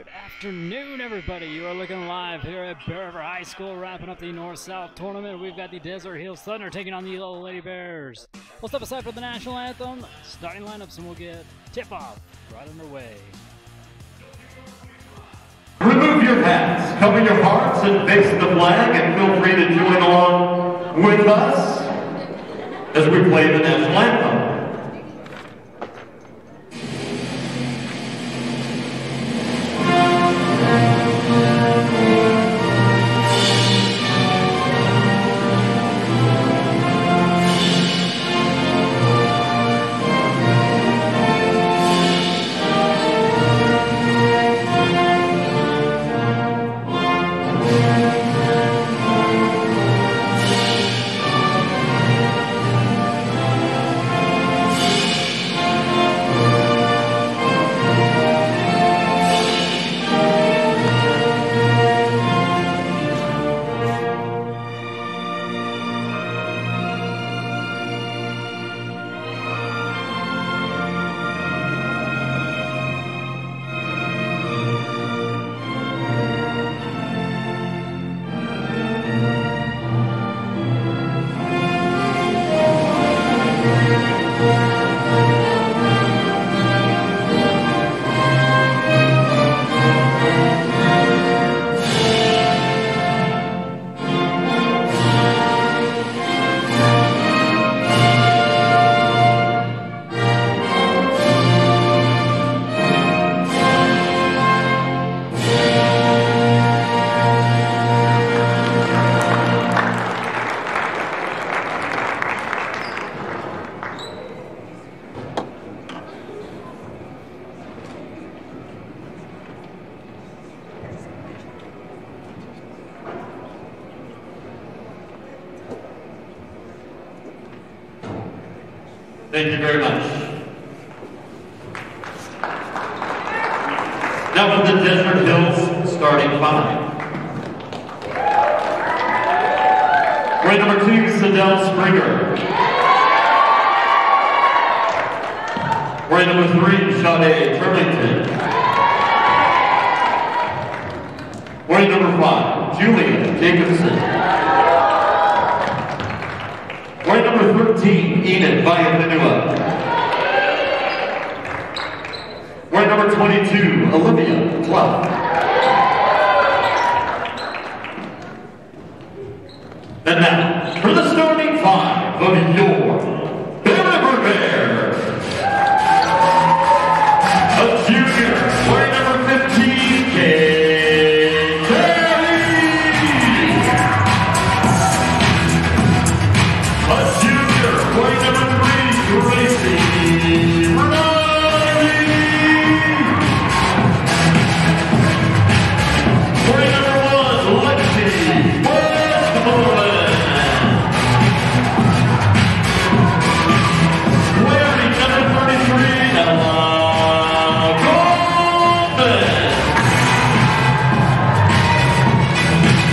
Good afternoon, everybody. You are looking live here at Bear River High School, wrapping up the North-South tournament. We've got the Desert Hills Thunder taking on the Yellow Lady Bears. We'll step aside for the national anthem, starting lineups, and we'll get tip-off right underway. Remove your hats, cover your hearts, and face the flag, and feel free to join along with us as we play the national anthem. Thank you very much. Now for the Desert Hills starting five. Right number 2, Sadell Springer. Right number 3, Sade Turlington. Right number 5, Julia Jacobson. Right number 13, Enid Villanueva. Right number 22, Olivia Clough. And now, for the starting five of your Bear River Bears. A junior, wearing number 15, Kate Kelly. A junior, wearing number 3, Gracie Riley. Wearing number 1, Lexi Westmoreland. Wearing number 33, Ella Goldman.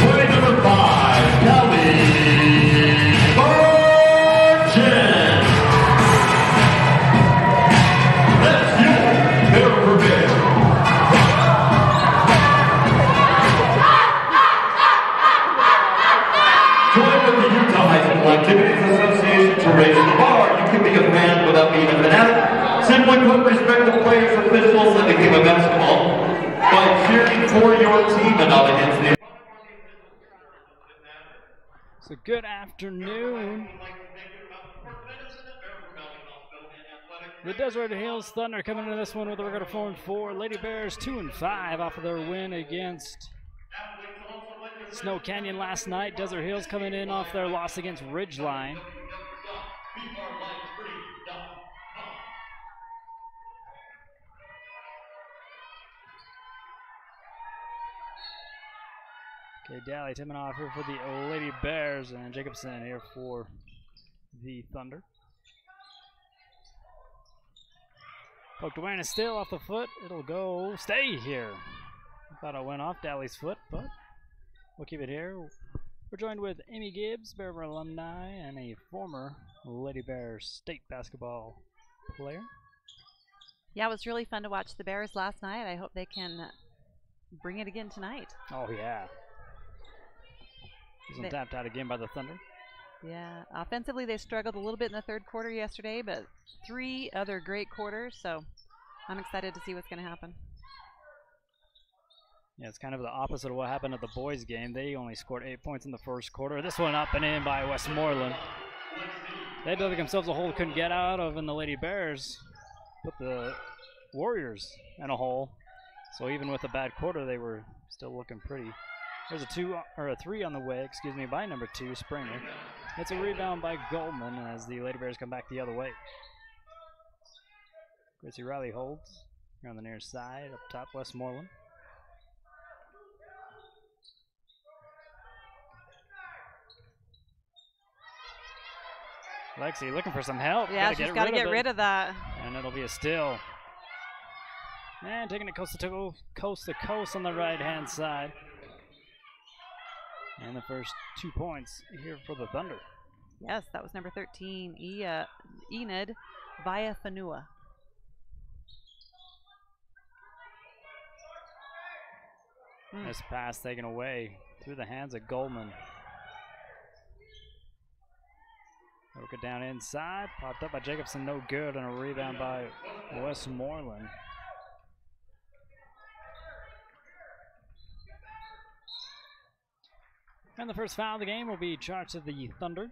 Wearing number 5, Kelly Barton. That's your Bear River Bears. Join with the Utah High School Activities Association to raise the bar. You can be a fan without being a fanatic. Simply put, respect the players, officials, and the game of basketball by cheering for your team and not against the. So good afternoon. The Desert Hills Thunder coming into this one with a record of 4-4. Lady Bears 2-5 off of their win against Snow Canyon last night. Desert Hills coming in off their loss against Ridgeline. Okay, Daly tipping off here for the Lady Bears, and Jacobson here for the Thunder. Poked away and it's still off the foot. It'll go stay here. I thought it went off Daly's foot, but we'll keep it here. We're joined with Amy Gibbs, Bear River alumni, and a former Lady Bears state basketball player. Yeah, it was really fun to watch the Bears last night. I hope they can bring it again tonight. Oh, yeah. He's tapped out again by the Thunder. Yeah, offensively they struggled a little bit in the third quarter yesterday, but 3 other great quarters, so I'm excited to see what's going to happen. Yeah, it's kind of the opposite of what happened at the boys' game. They only scored 8 points in the first quarter. This one up and in by Westmoreland. They dug themselves a hole couldn't get out of, and the Lady Bears put the Warriors in a hole. So even with a bad quarter, they were still looking pretty. There's a 3 on the way, by number 2, Springer. It's a rebound by Goldman as the Lady Bears come back the other way. Gracie Riley holds here on the near side, up top, Westmoreland. Lexi looking for some help. Yeah, she's got to get rid of that. And it'll be a steal. And taking it coast to coast on the right-hand side. And the first 2 points here for the Thunder. Yes, that was number 13, Enid Villafanua. This pass taken away through the hands of Goldman. Broke it down inside, popped up by Jacobson, no good, and a rebound by Westmoreland. And the first foul of the game will be charged to the Thunder.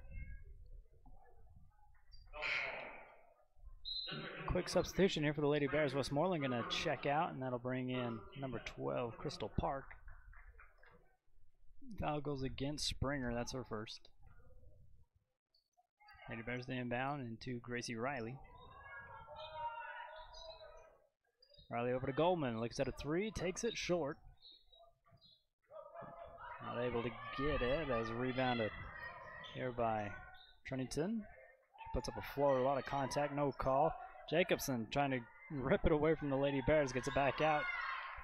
Quick substitution here for the Lady Bears. Westmoreland going to check out, and that'll bring in number 12, Crystal Park. Foul goes against Springer. That's her first. Lady Bears the inbound into Gracie Riley. Riley over to Goldman. Looks at a 3, takes it short. Not able to get it as rebounded here by Trennington. She puts up a floater, a lot of contact, no call. Jacobson trying to rip it away from the Lady Bears, gets it back out.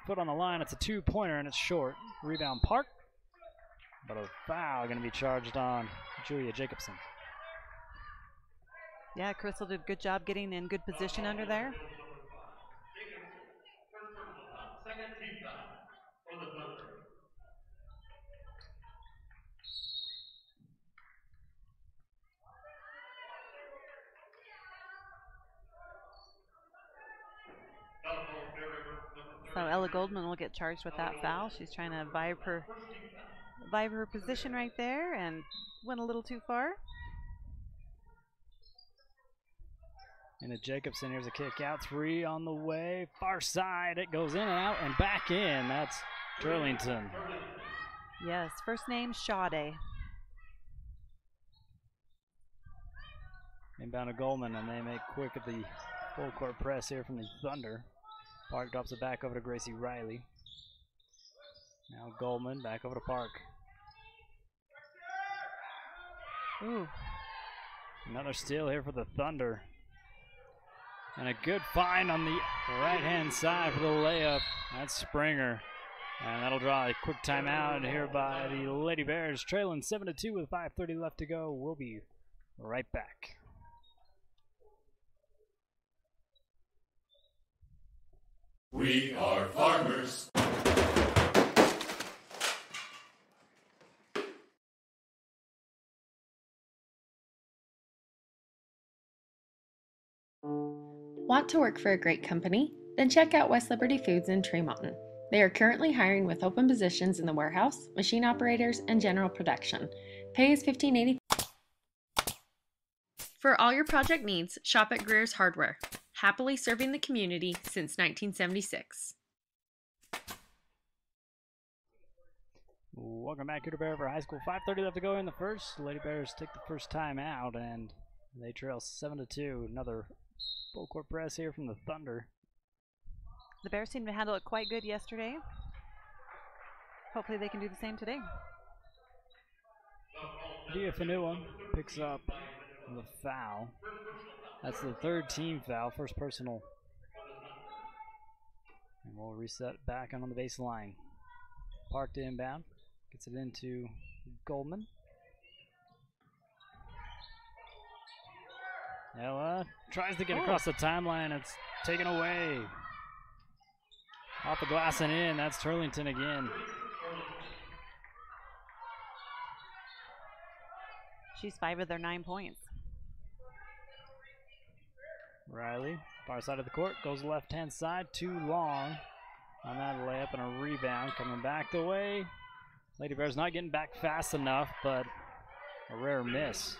Foot on the line, it's a 2-pointer and it's short. Rebound Park, but a foul going to be charged on Julia Jacobson. Yeah, Crystal did a good job getting in good position under there. So Ella Goldman will get charged with that foul. She's trying to vibe her position right there and went a little too far. Into Jacobson, here's a kick out, 3 on the way, far side, it goes in and out and back in. That's Turlington. Yes, first name Sade. Inbound to Goldman, and they make quick at the full court press here from the Thunder. Park drops it back over to Gracie Riley. Now Goldman back over to Park. Ooh. Another steal here for the Thunder. And a good find on the right-hand side for the layup. That's Springer. And that'll draw a quick timeout here by the Lady Bears, trailing 7-2 with 5:30 left to go. We'll be right back. We are farmers. Want to work for a great company? Then check out West Liberty Foods in Tremonton. They are currently hiring with open positions in the warehouse, machine operators, and general production. Pay is $15.80. For all your project needs, shop at Greer's Hardware. Happily serving the community since 1976. Welcome back here to Bear River High School. 5:30 left to go in the first. Lady Bears take the first time out, and they trail 7-2. Another full court press here from the Thunder. The Bears seemed to handle it quite good yesterday. Hopefully they can do the same today. Villafanua picks up the foul. That's the third team foul, first personal. And we'll reset back on the baseline. Park to inbound. Gets it into Goldman. Ella tries to get across the timeline. It's taken away. Off the glass and in. That's Turlington again. She's 5 of their 9 points. Riley, far side of the court, goes left-hand side, too long on that layup and a rebound. Coming back the way. Lady Bears not getting back fast enough, but a rare miss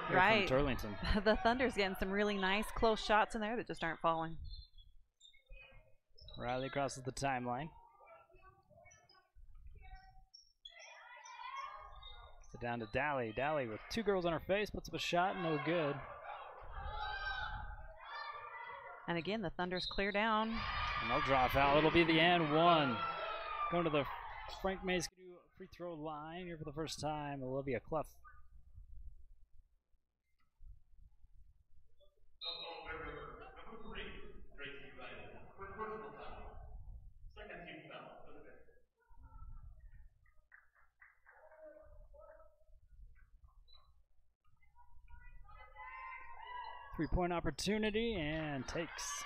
here Right. from Turlington. The Thunder's getting some really nice close shots in there that just aren't falling. Riley crosses the timeline. So down to Daly. Daly with 2 girls on her face, puts up a shot, no good. And again, the Thunder's clear down. And they'll draw a foul. It'll be the and 1. Going to the Frank Mays free throw line here for the first time, Olivia Clough. Three-point opportunity and takes.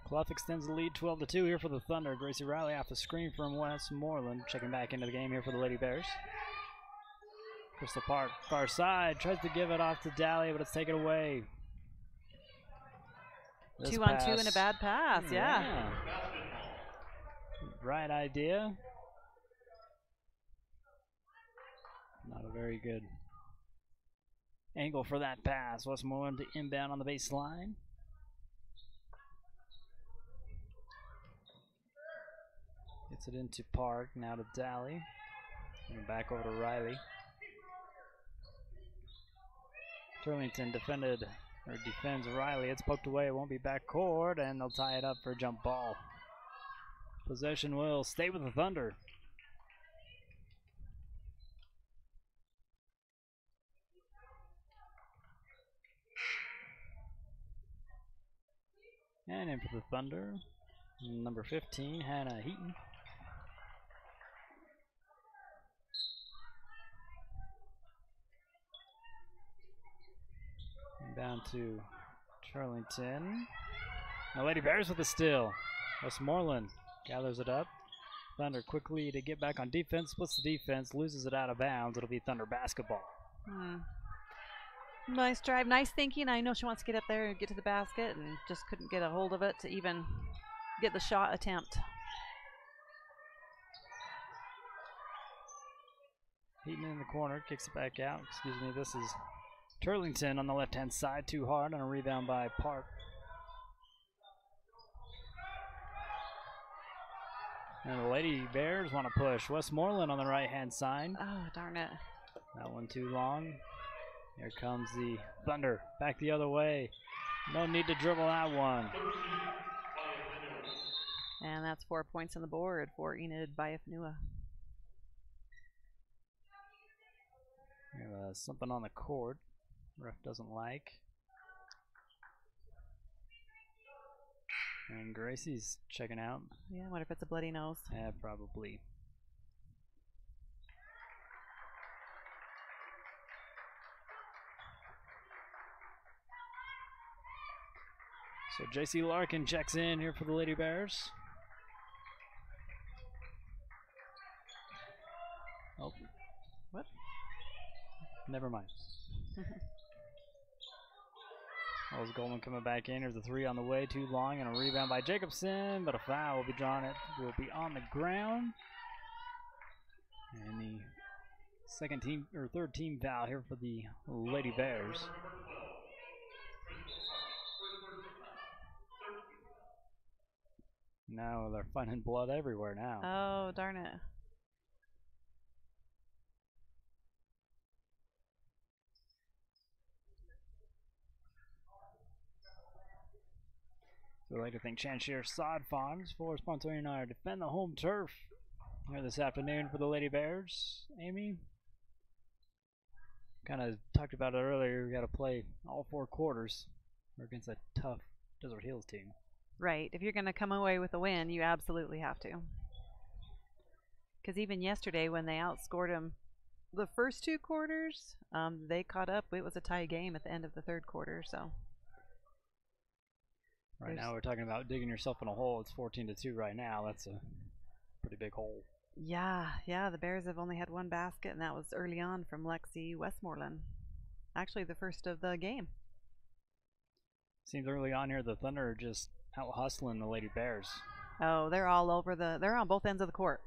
Clough extends the lead 12-2 here for the Thunder. Gracie Riley off the screen from Westmoreland. Checking back into the game here for the Lady Bears. Crystal Park, far side, tries to give it off to Daly, but it's taken away. This 2-on-2 and a bad pass, yeah. Right idea. Not a very good angle for that pass. Westmoreland to inbound on the baseline. Gets it into Park, now to Daly. And back over to Riley. Turlington defends Riley. It's poked away. It won't be back court, and they'll tie it up for a jump ball. Possession will stay with the Thunder. And in for the Thunder, number 15, Hannah Heaton. And down to Turlington. Now Lady Bears with the steal. Westmoreland gathers it up. Thunder quickly to get back on defense, splits the defense, loses it out of bounds. It'll be Thunder basketball. Nice drive, nice thinking. I know she wants to get up there and get to the basket and just couldn't get a hold of it to even get the shot attempt. Heaton in the corner, kicks it back out. Excuse me, this is Turlington on the left-hand side, too hard on a rebound by Park. And the Lady Bears want to push. Westmoreland on the right-hand side. Oh, darn it. That one too long. Here comes the Thunder. Back the other way. No need to dribble that one. And that's 4 points on the board for Enid Biafnua. Something on the court. Ref doesn't like. And Gracie's checking out. Yeah, I wonder if it's a bloody nose. Yeah, probably. So JC Larkin checks in here for the Lady Bears. Oh, what? Never mind. Rose Goldman coming back in. Here's a 3 on the way, too long, and a rebound by Jacobson, but a foul will be drawn. It will be on the ground. And the third team foul here for the Lady Bears. Now they're finding blood everywhere now. Oh, darn it. So I like to thank Chanshire Sod Farms for sponsoring our Defend the Home Turf here this afternoon for the Lady Bears. Amy, kind of talked about it earlier. We got to play all 4 quarters. We're against a tough Desert Hills team. Right. If you're going to come away with a win, you absolutely have to. Because even yesterday when they outscored them the first 2 quarters, they caught up. It was a tie game at the end of the 3rd quarter. So Right now we're talking about digging yourself in a hole. It's 14-2 right now. That's a pretty big hole. Yeah, the Bears have only had one basket, and that was early on from Lexi Westmoreland. Actually, the first of the game. Seems early on here the Thunder are just out hustling the Lady Bears. Oh, they're all over they're on both ends of the court.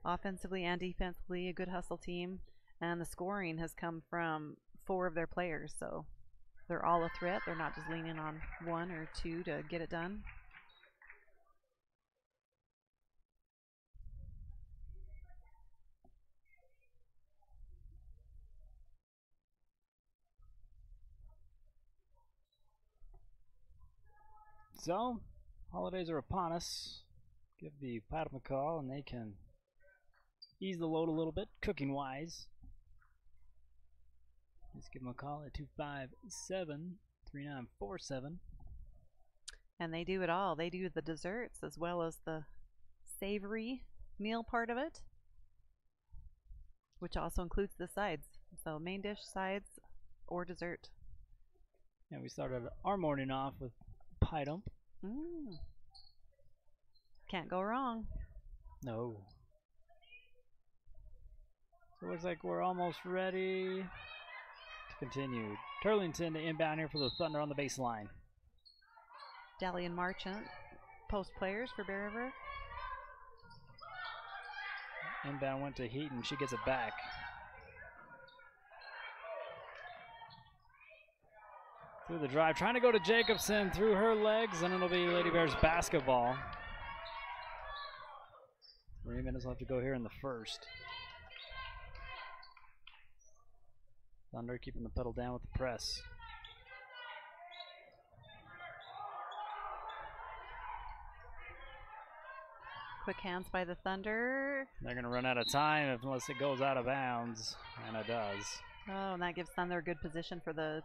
Offensively and defensively, a good hustle team. And the scoring has come from 4 of their players, so they're all a threat. They're not just leaning on 1 or 2 to get it done. So, holidays are upon us. Give the Paddle a call and they can ease the load a little bit, cooking-wise. Just give them a call at 257-3947. And they do it all. They do the desserts as well as the savory meal part of it, which also includes the sides. So main dish, sides, or dessert. Yeah, we started our morning off with pie dump. Can't go wrong. No. So it looks like we're almost ready to continue. Turlington to inbound here for the Thunder on the baseline. Dally and Marchant, post players for Bear River. Inbound went to Heaton. She gets it back. Through the drive, trying to go to Jacobson through her legs, and it'll be Lady Bears basketball. 3 minutes left to go here in the first. Thunder keeping the pedal down with the press. Quick hands by the Thunder. They're going to run out of time unless it goes out of bounds, and it does. Oh, and that gives Thunder a good position for the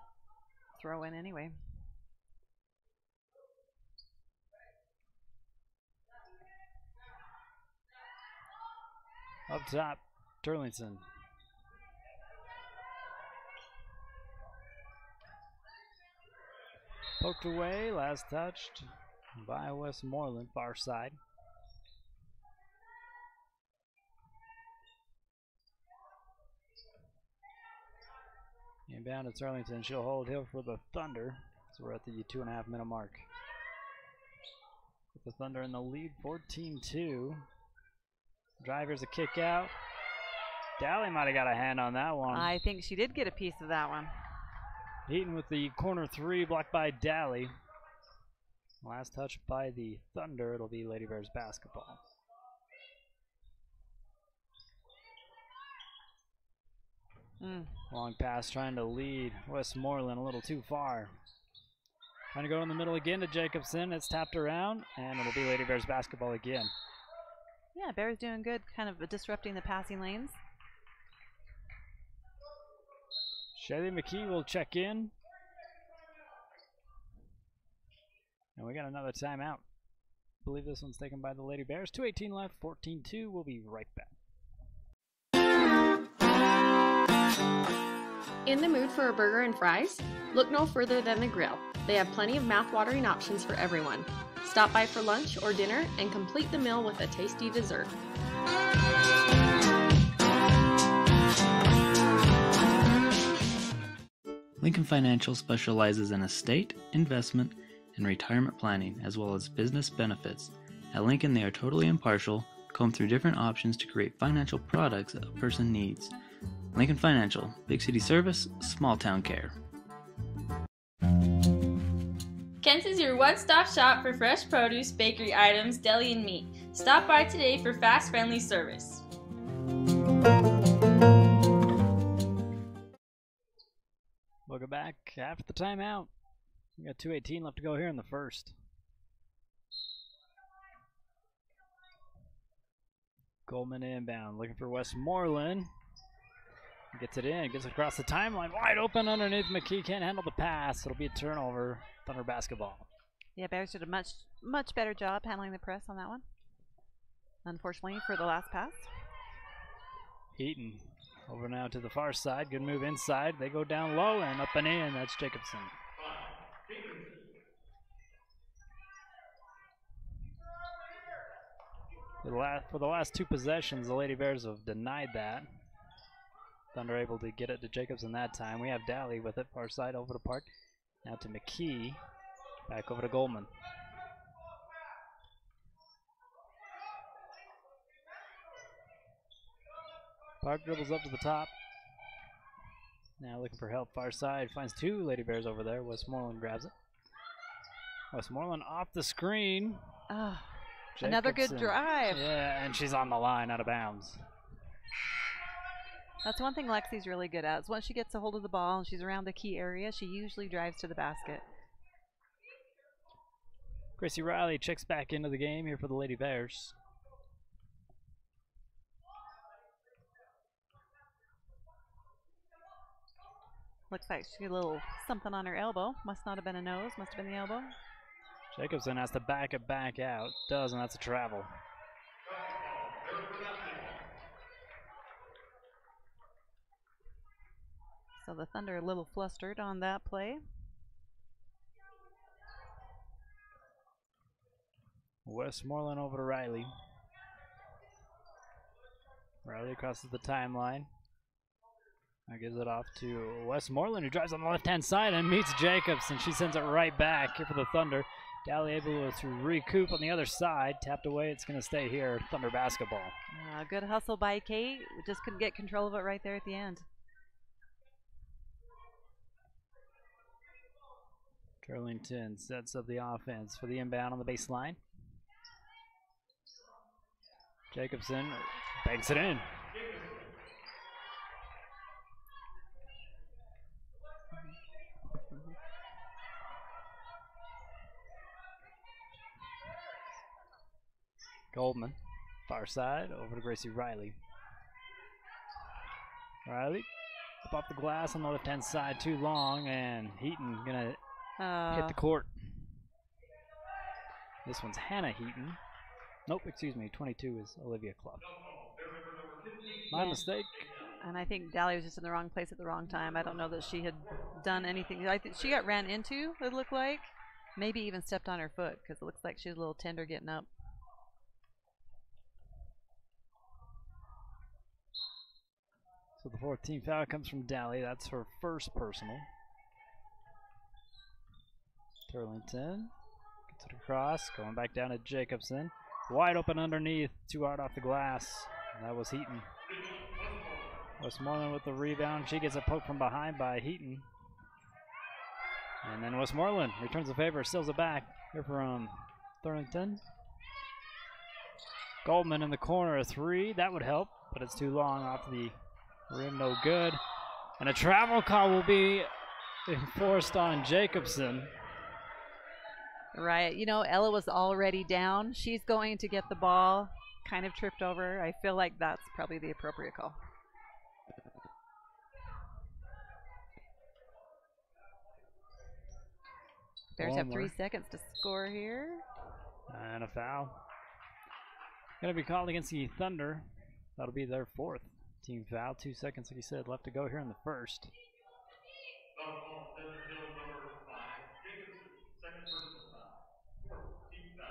throw in anyway. Up top, Turlington. Poked away, last touched by Westmoreland, far side. Inbound to Turlington. She'll hold here for the Thunder. So we're at the 2.5 minute mark. With the Thunder in the lead, 14-2. Driver's a kick out. Dally might have got a hand on that one. I think she did get a piece of that one. Heaton with the corner 3, blocked by Dally. Last touch by the Thunder. It'll be Lady Bears basketball. Long pass trying to lead Westmoreland a little too far. Trying to go in the middle again to Jacobson. It's tapped around, and it'll be Lady Bears basketball again. Yeah, Bears doing good, kind of disrupting the passing lanes. Shaylee McKee will check in. And we got another timeout. I believe this one's taken by the Lady Bears. 2:18 left, 14-2. We'll be right back. In the mood for a burger and fries? Look no further than the Grill. They have plenty of mouth-watering options for everyone. Stop by for lunch or dinner and complete the meal with a tasty dessert. Lincoln Financial specializes in estate, investment, and retirement planning, as well as business benefits. At Lincoln, they are totally impartial, comb through different options to create financial products that a person needs. Lincoln Financial, big city service, small town care. Kent's is your one-stop shop for fresh produce, bakery items, deli, and meat. Stop by today for fast, friendly service. Welcome back after the timeout. We got 2:18 left to go here in the first. Goldman inbound, looking for Westmoreland. Gets it in, gets across the timeline, wide open underneath. McKee can't handle the pass. It'll be a turnover. Thunder basketball. Yeah, Bears did a much better job handling the press on that one. Unfortunately for the last pass. Heaton over now to the far side. Good move inside. They go down low and up and in. That's Jacobson. For the last two possessions, the Lady Bears have denied that. Thunder able to get it to Jacobson that time. We have Daly with it, far side over to Park. Now to McKee. Back over to Goldman. Park dribbles up to the top. Now looking for help, far side. Finds two Lady Bears over there. Westmoreland grabs it. Westmoreland off the screen. Oh, another good drive. Yeah, and she's on the line, out of bounds. That's one thing Lexi's really good at. Is once she gets a hold of the ball and she's around the key area, she usually drives to the basket. Gracie Riley checks back into the game here for the Lady Bears. Looks like she got a little something on her elbow. Must not have been a nose. Must have been the elbow. Jacobson has to back it back out. Does, and that's a travel. So the Thunder a little flustered on that play. Westmoreland over to Riley. Riley crosses the timeline. Now gives it off to Westmoreland, who drives on the left-hand side and meets Jacobson. She sends it right back here for the Thunder. Daly able to recoup on the other side. Tapped away. It's going to stay here. Thunder basketball. Good hustle by Kate. Just couldn't get control of it right there at the end. Turlington sets up the offense for the inbound on the baseline. Jacobson banks it in. Goldman, far side, over to Gracie Riley. Riley, up off the glass on the left-hand side, too long, and Heaton gonna hit the court. This one's Hannah Heaton. Nope, excuse me, 22 is Olivia Clough. My mistake. And I think Daly was just in the wrong place at the wrong time. I don't know that she had done anything. I think she got ran into, it looked like. Maybe even stepped on her foot, because it looks like she's a little tender getting up. So the 14th foul comes from Daly. That's her first personal. Turlington gets it across, going back down to Jacobson. Wide open underneath, too hard off the glass. That was Heaton. Westmoreland with the rebound. She gets a poke from behind by Heaton. And then Westmoreland returns the favor, steals it back. Here from Turlington. Goldman in the corner, a three. That would help, but it's too long off the rim, no good. And a travel call will be enforced on Jacobson. Right, you know, Ella was already down. She's going to get the ball, kind of tripped over. I feel like that's probably the appropriate call. Bears have 3 seconds to score here. And a foul. Going to be called against the Thunder. That'll be their fourth team foul. 2 seconds, like you said, left to go here in the first.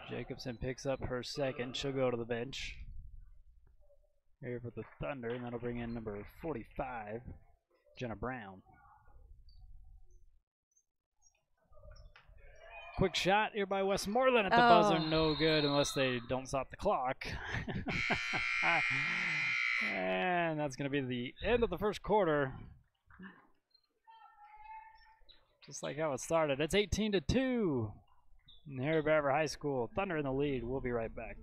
Jacobson picks up her second. She'll go to the bench here for the Thunder, and that'll bring in number 45, Jenna Brown. Quick shot here by Westmoreland at the buzzer. No good unless they don't stop the clock. And that's going to be the end of the first quarter. Just like how it started. It's 18-2. Here at Bear High School. Thunder in the lead. We'll be right back.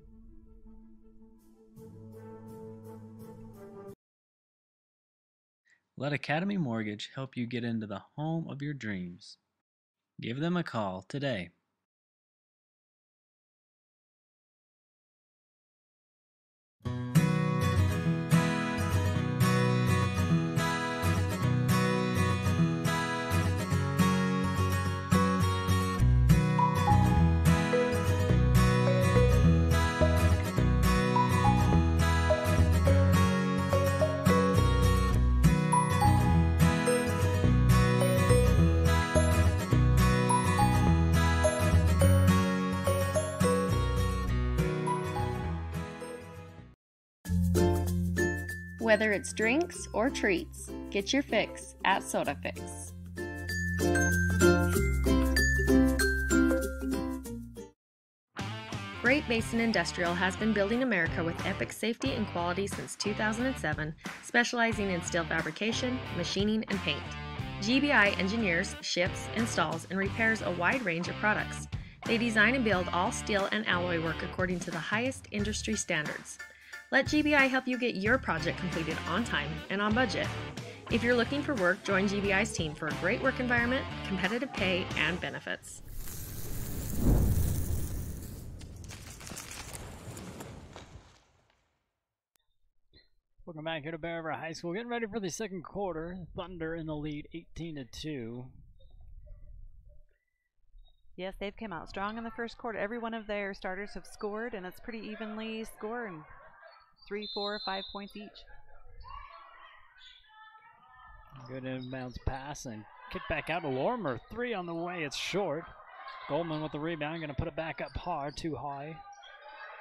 Let Academy Mortgage help you get into the home of your dreams. Give them a call today. Whether it's drinks or treats, get your fix at Soda Fix. Great Basin Industrial has been building America with epic safety and quality since 2007, specializing in steel fabrication, machining, and paint. GBI engineers, ships, installs, and repairs a wide range of products. They design and build all steel and alloy work according to the highest industry standards. Let GBI help you get your project completed on time and on budget. If you're looking for work, join GBI's team for a great work environment, competitive pay, and benefits. Welcome back here to Bear River High School. Getting ready for the second quarter. Thunder in the lead, 18-2. Yes, they've come out strong in the first quarter. Every one of their starters have scored, and it's pretty evenly scoring. 3, 4, 5 points each. Good inbounds pass and kick back out to Lorimer. 3 on the way. It's short. Goldman with the rebound. Going to put it back up hard, too high.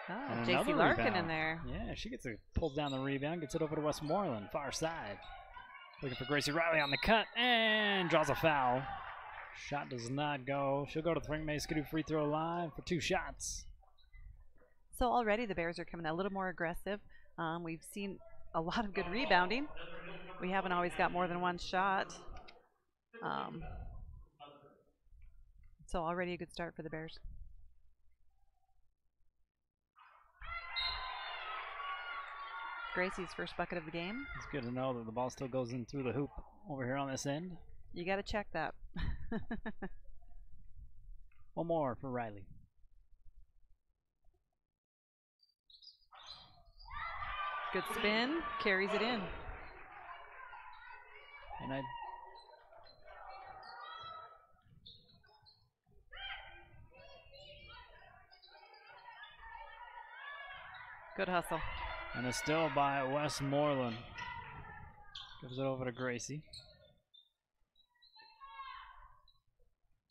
Oh, J.C. Larkin in there. Yeah, she pulls down the rebound, gets it over to Westmoreland, far side. Looking for Gracie Riley on the cut, and draws a foul. Shot does not go. She'll go to the Frank May Skidoo free throw line for 2 shots. So already the Bears are coming a little more aggressive. We've seen a lot of good rebounding. We haven't always got more than one shot. So already a good start for the Bears. Gracie's first bucket of the game. It's good to know that the ball still goes in through the hoop over here on this end. You got to check that. One more for Riley. Good spin, carries it in. And good hustle. And a steal by Westmoreland. Gives it over to Gracie.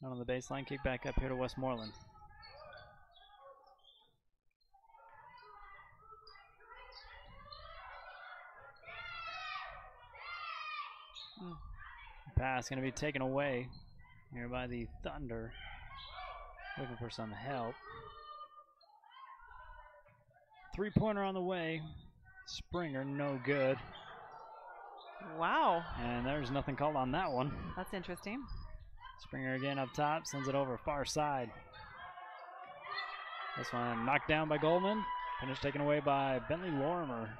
Out on the baseline, kick back up here to Westmoreland. Pass going to be taken away here by the Thunder. Looking for some help. 3-pointer on the way. Springer, no good. Wow. And there's nothing called on that one. That's interesting. Springer again up top, sends it over far side. This one knocked down by Goldman. Finish taken away by Bentley Lorimer.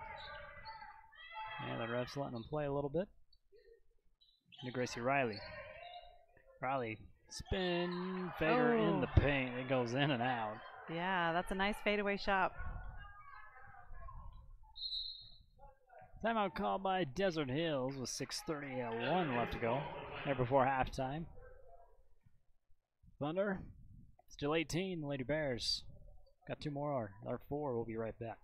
Yeah, the ref's letting him play a little bit. To Gracie Riley. Riley, spin, fader in the paint. It goes in and out. Yeah, that's a nice fadeaway shot. Timeout called by Desert Hills with 6:31 left to go. There before halftime. Thunder, still 18. The Lady Bears got 2 more, or 4. We'll be right back.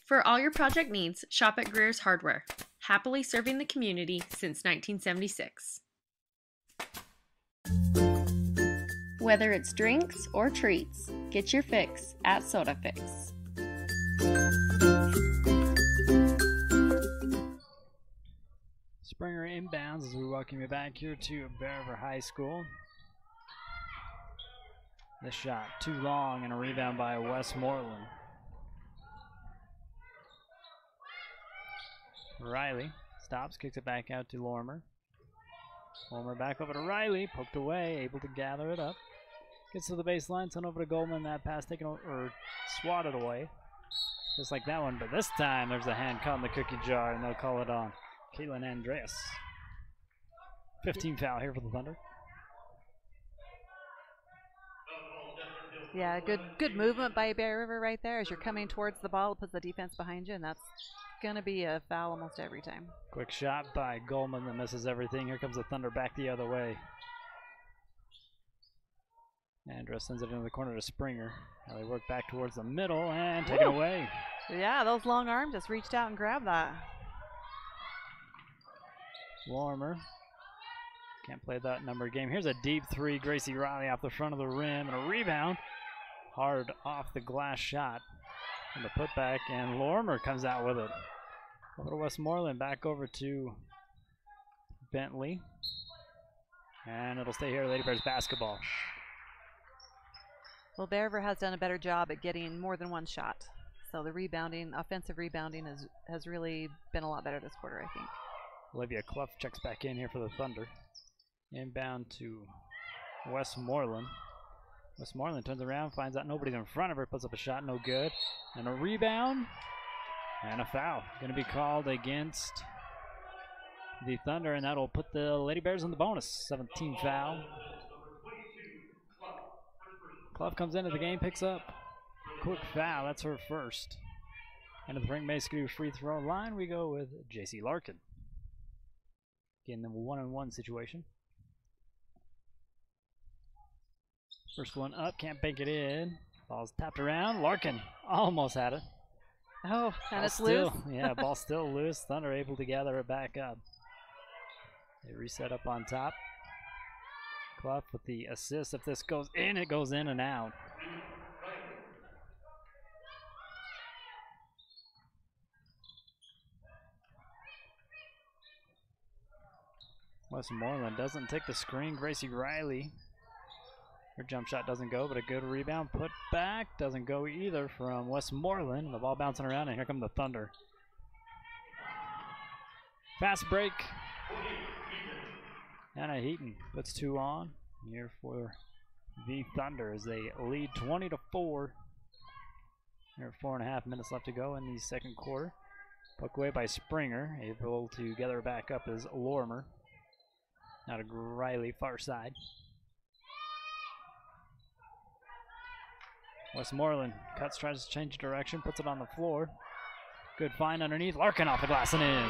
For all your project needs, shop at Greer's Hardware. Happily serving the community since 1976. Whether it's drinks or treats, get your fix at Soda Fix. Springer inbounds as we welcome you back here to Bear River High School. This shot too long and a rebound by Westmoreland. Riley stops, kicks it back out to Lorimer. Lorimer back over to Riley, poked away, able to gather it up. Gets to the baseline, sent over to Goldman. That pass taken or swatted away, just like that one. But this time there's a hand caught in the cookie jar, and they'll call it on Caitlin Andreas. 15 foul here for the Thunder. Yeah, good movement by Bear River right there. As you're coming towards the ball, it puts the defense behind you, and that's going to be a foul almost every time. Quick shot by Goldman that misses everything. Here comes the Thunder back the other way. Andra sends it into the corner to Springer. Now they work back towards the middle and take it away. Yeah, those long arms just reached out and grabbed that. Warmer. Can't play that number game. Here's a deep three. Gracie Riley off the front of the rim and a rebound. Hard off the glass shot. And the putback, and Lorimer comes out with it. Over to Westmoreland, back over to Bentley. And it'll stay here, Lady Bears basketball. Well, Bear River has done a better job at getting more than one shot. So the rebounding, offensive rebounding has really been a lot better this quarter, I think. Olivia Clough checks back in here for the Thunder. Inbound to Westmoreland. Westmoreland turns around, finds out nobody's in front of her, puts up a shot, no good. And a rebound, and a foul. Going to be called against the Thunder, and that'll put the Lady Bears in the bonus. 17 foul. Clough comes into the game, picks up quick foul. That's her first. And to the Frank Mayskew free throw line, we go with JC Larkin. Again, the 1-on-1 situation. First one up, can't bank it in. Ball's tapped around. Larkin almost had it. Oh, and Ball it's still, loose. Yeah, ball still loose. Thunder able to gather it back up. They reset up on top. Clough with the assist. If this goes in, it goes in and out. Westmoreland doesn't take the screen. Gracie Riley. Her jump shot doesn't go, but a good rebound. Put back doesn't go either from Westmoreland. The ball bouncing around, and here come the Thunder. Fast break. Anna Heaton puts 2 on here for the Thunder as they lead 20-4. There are 4.5 minutes left to go in the second quarter. Puck away by Springer. Able to gather back up is Lorimer. Now to Riley, far side. Westmoreland cuts, tries to change direction, puts it on the floor. Good find underneath. Larkin off the glass and in.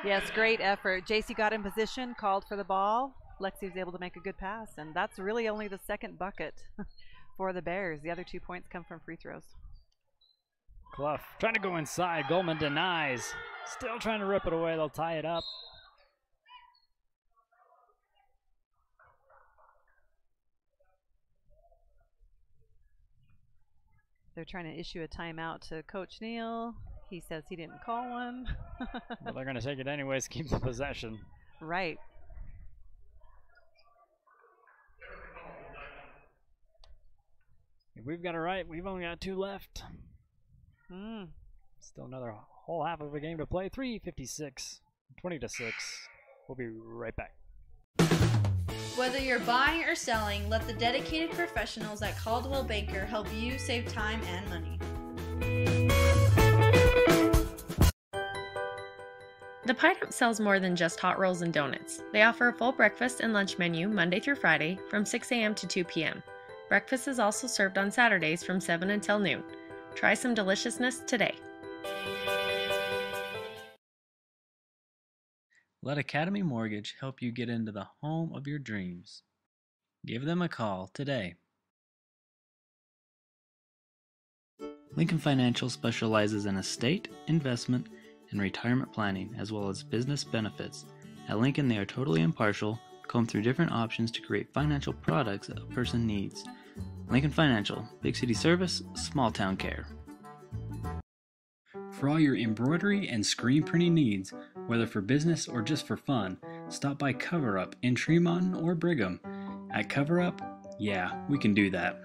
Yes, great effort. JC got in position, called for the ball. Lexi was able to make a good pass, and that's really only the second bucket for the Bears. The other 2 points come from free throws. Clough trying to go inside. Goldman denies. Still trying to rip it away. They'll tie it up. They're trying to issue a timeout to Coach Neal. He says he didn't call one. But they're going to take it anyways, keep the possession. Right. If we've got it right, we've only got 2 left. Still another whole half of a game to play. 3:56, 20-6. We'll be right back. Whether you're buying or selling, let the dedicated professionals at Caldwell Banker help you save time and money. The Pie Dump sells more than just hot rolls and donuts. They offer a full breakfast and lunch menu Monday through Friday from 6 a.m. to 2 p.m. Breakfast is also served on Saturdays from 7 until noon. Try some deliciousness today. Let Academy Mortgage help you get into the home of your dreams. Give them a call today. Lincoln Financial specializes in estate, investment, and retirement planning, as well as business benefits. At Lincoln, they are totally impartial, comb through different options to create financial products a person needs. Lincoln Financial, big city service, small town care. For all your embroidery and screen printing needs, whether for business or just for fun, stop by Cover Up in Tremont or Brigham. At Cover Up, yeah, we can do that.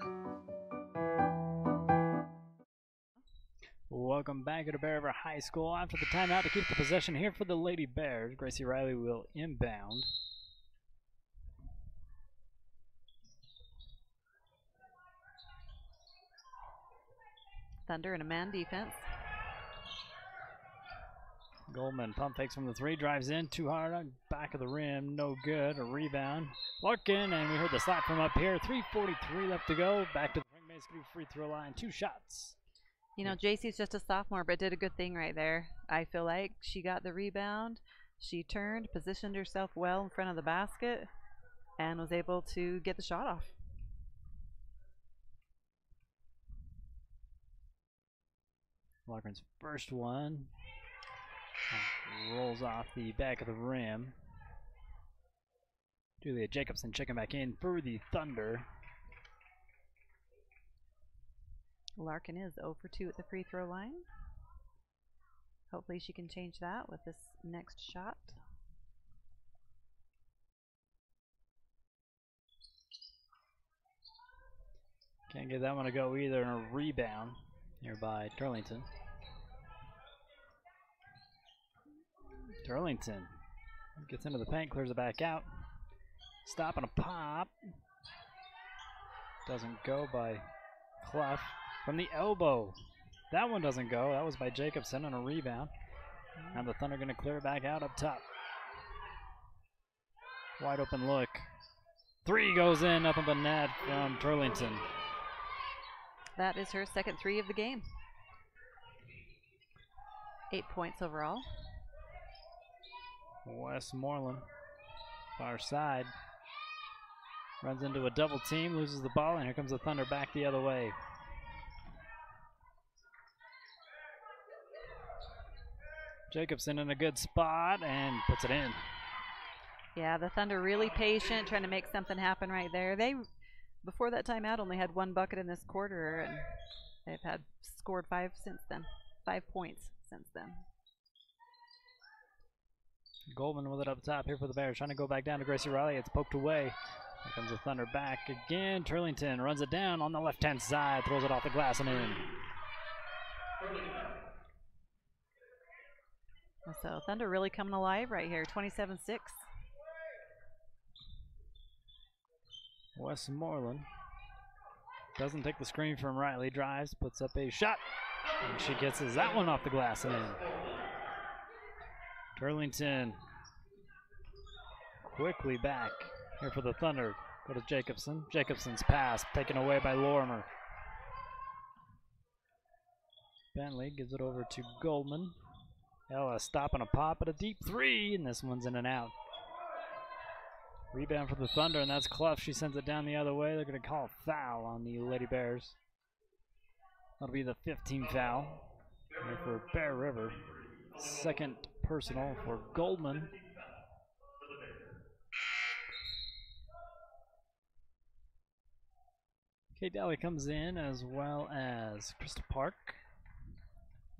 Welcome back to Bear River High School. After the timeout to keep the possession here for the Lady Bears, Gracie Riley will inbound. Thunder and a man defense. Goldman pump fakes from the 3, drives in, too hard on back of the rim, no good. A rebound. Larkin, and we heard the slap from up here. 3:43 left to go. Back to the Frank Mason free throw line. 2 shots. You know, JC's just a sophomore, but did a good thing right there. I feel like she got the rebound. She turned, positioned herself well in front of the basket, and was able to get the shot off. Larkin's first one. Rolls off the back of the rim. Julia Jacobson checking back in for the Thunder. Larkin is 0 for 2 at the free throw line. Hopefully she can change that with this next shot. Can't get that one to go either, and a rebound here by Turlington. Turlington gets into the paint, clears it back out. Stop and a pop. Doesn't go by Clough from the elbow. That one doesn't go. That was by Jacobson on a rebound. Now the Thunder going to clear it back out up top. Wide open look. 3 goes in, nothing but net from Turlington. That is her second 3 of the game. 8 points overall. Westmoreland, far side, runs into a double team, loses the ball, and here comes the Thunder back the other way. Jacobson in a good spot and puts it in. Yeah, the Thunder really patient, trying to make something happen right there. They, before that timeout, only had 1 bucket in this quarter, and they've scored 5 since then. 5 points since then. Goldman with it up top here for the Bears, trying to go back down to Gracie Riley. It's poked away. Here comes the Thunder back again. Turlington runs it down on the left-hand side, throws it off the glass and in. So Thunder really coming alive right here, 27-6. Westmoreland doesn't take the screen from Riley, drives, puts up a shot, and she gets that one off the glass and in. Turlington quickly back here for the Thunder. Go to Jacobson. Jacobson's pass taken away by Lorimer. Bentley gives it over to Goldman. Ella stopping a pop at a deep 3, and this one's in and out. Rebound for the Thunder, and that's Clough. She sends it down the other way. They're going to call a foul on the Lady Bears. That'll be the 15th foul here for Bear River. Second personal for Goldman. Kate Daly comes in, as well as Krista Park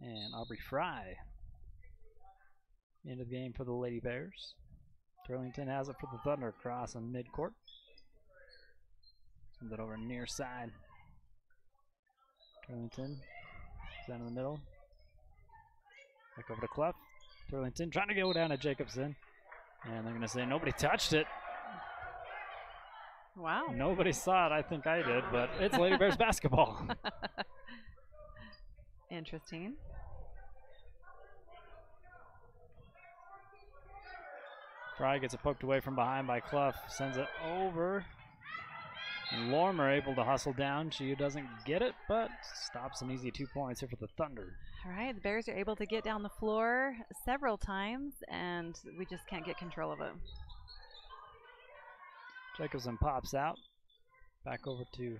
and Aubrey Fry into the game for the Lady Bears. Turlington has it for the Thunder, cross on midcourt. Sends it over near side. Turlington down in the middle. Back over to Clough. Turlington trying to go down to Jacobson. And they're going to say nobody touched it. Wow. Nobody saw it. I think I did, but it's Lady Bears basketball. Interesting. Fry gets it poked away from behind by Clough. Sends it over. And Lorimer able to hustle down. She doesn't get it, but stops an easy 2 points here for the Thunder. All right, the Bears are able to get down the floor several times, and we just can't get control of it. Jacobson pops out. Back over to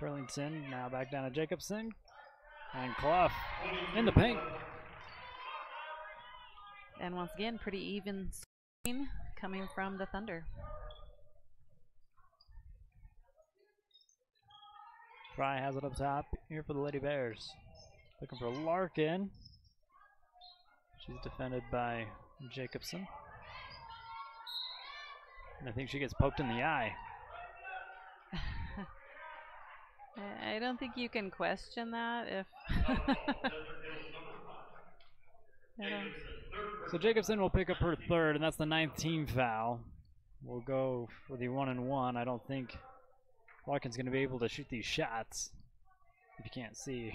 Turlington. Now back down to Jacobson. And Clough in the paint. And once again, pretty even scoring coming from the Thunder. Fry has it up top here for the Lady Bears. Looking for Larkin. She's defended by Jacobson. And I think she gets poked in the eye. I don't think you can question that if... So Jacobson will pick up her 3rd, and that's the 9th team foul. We'll go for the 1-and-1. I don't think Larkin's going to be able to shoot these shots, if you can't see.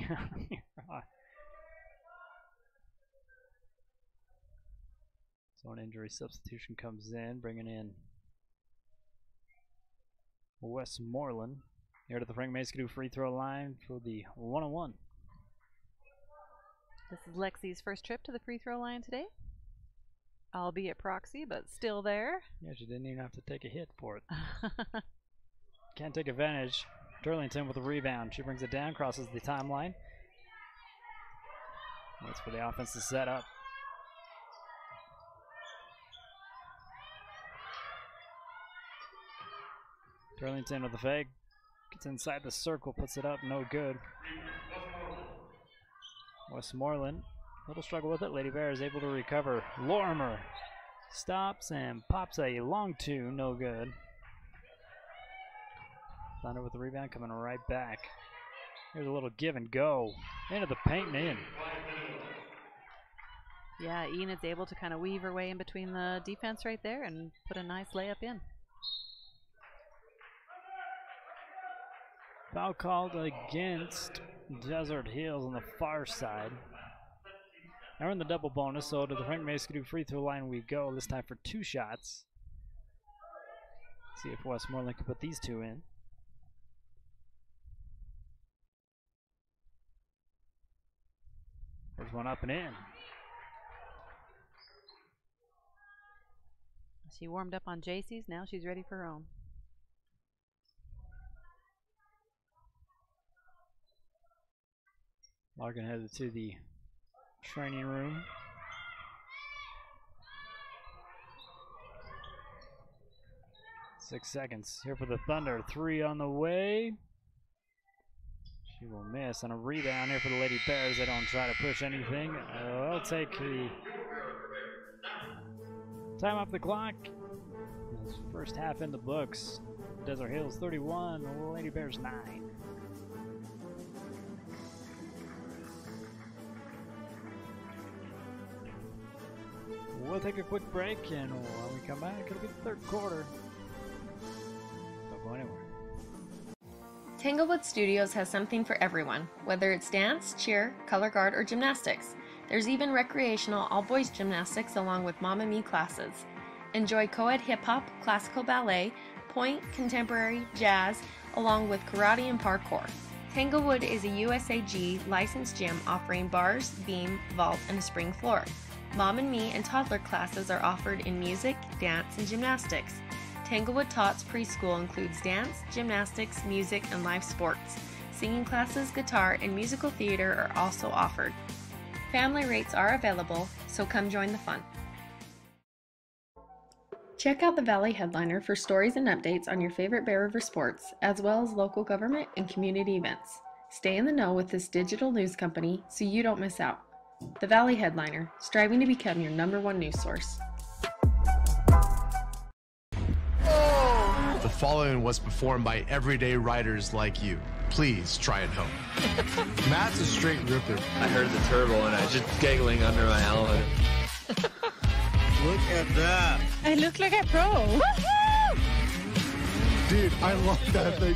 So an injury substitution comes in, bringing in Westmoreland. Here to the Frank Maskadoo free throw line for the 1-on-1. This is Lexi's first trip to the free throw line today. Albeit proxy, but still there. Yeah, she didn't even have to take a hit for it. Can't take advantage. Turlington with a rebound. She brings it down, crosses the timeline. Waits for the offense to set up. Turlington with the fake. Gets inside the circle, puts it up, no good. Westmoreland, little struggle with it. Lady Bear is able to recover. Lorimer stops and pops a long two, no good. Thunder with the rebound, coming right back. Here's a little give and go. Into the paint and in. Yeah, Enid's able to kind of weave her way in between the defense right there and put a nice layup in. Foul called against Desert Hills on the far side. Now we're in the double bonus, so to the Frank Maskadoo free throw line we go, this time for 2 shots. See if Westmoreland can put these 2 in. There's one up and in. She warmed up on JC's, now she's ready for her own. Larkin headed to the training room. Six seconds here for the Thunder. 3 on the way. She will miss on a rebound here for the Lady Bears. They don't try to push anything. They'll take the time off the clock. This first half in the books. Desert Hills 31, Lady Bears 9. We'll take a quick break, and when we come back, it'll be the 3rd quarter. Don't go anywhere. Tanglewood Studios has something for everyone, whether it's dance, cheer, color guard, or gymnastics. There's even recreational all-boys gymnastics along with Mamma Mia classes. Enjoy co-ed hip-hop, classical ballet, point, contemporary, jazz, along with karate and parkour. Tanglewood is a USAG licensed gym offering bars, beam, vault, and a spring floor. Mom and Me and toddler classes are offered in music, dance, and gymnastics. Tanglewood Tots Preschool includes dance, gymnastics, music, and live sports. Singing classes, guitar, and musical theater are also offered. Family rates are available, so come join the fun. Check out the Valley Headliner for stories and updates on your favorite Bear River sports, as well as local government and community events. Stay in the know with this digital news company so you don't miss out. The Valley Headliner, striving to become your #1 news source. The following was performed by everyday writers like you. Please try it home. Matt's a straight ripper. I heard the turbo and I was just giggling under my helmet. Look at that. I look like a pro. Woohoo! Dude, I love that thing.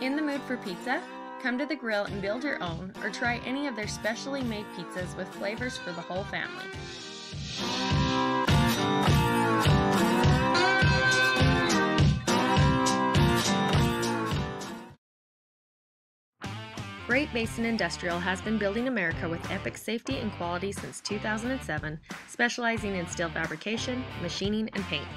In the mood for pizza? Come to the grill and build your own, or try any of their specially made pizzas with flavors for the whole family. Great Basin Industrial has been building America with epic safety and quality since 2007, specializing in steel fabrication, machining, and paint.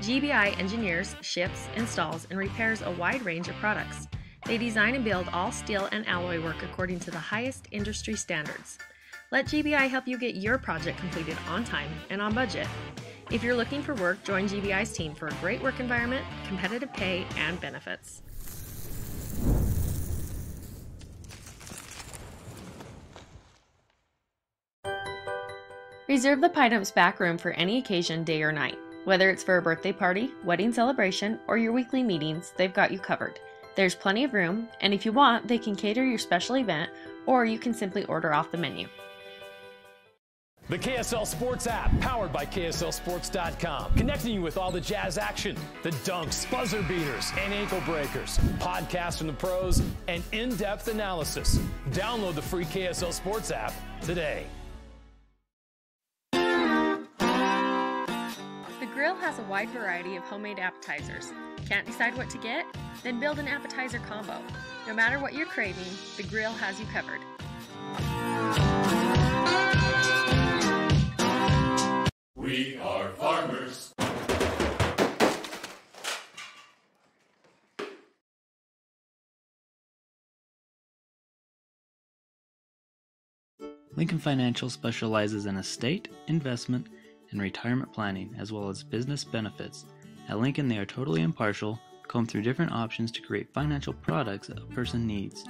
GBI engineers, ships, installs, and repairs a wide range of products. They design and build all steel and alloy work according to the highest industry standards. Let GBI help you get your project completed on time and on budget. If you're looking for work, join GBI's team for a great work environment, competitive pay, and benefits. Reserve the Pie Dump's back room for any occasion, day or night. Whether it's for a birthday party, wedding celebration, or your weekly meetings, they've got you covered. There's plenty of room, and if you want, they can cater your special event, or you can simply order off the menu. The KSL Sports app, powered by KSLSports.com, connecting you with all the Jazz action, the dunks, buzzer beaters, and ankle breakers, podcasts from the pros, and in-depth analysis. Download the free KSL Sports app today. The grill has a wide variety of homemade appetizers. Can't decide what to get? Then build an appetizer combo. No matter what you're craving, the grill has you covered. We are farmers. Lincoln Financial specializes in estate, investment, and retirement planning, as well as business benefits. At Lincoln, they are totally impartial, comb through different options to create financial products that a person needs.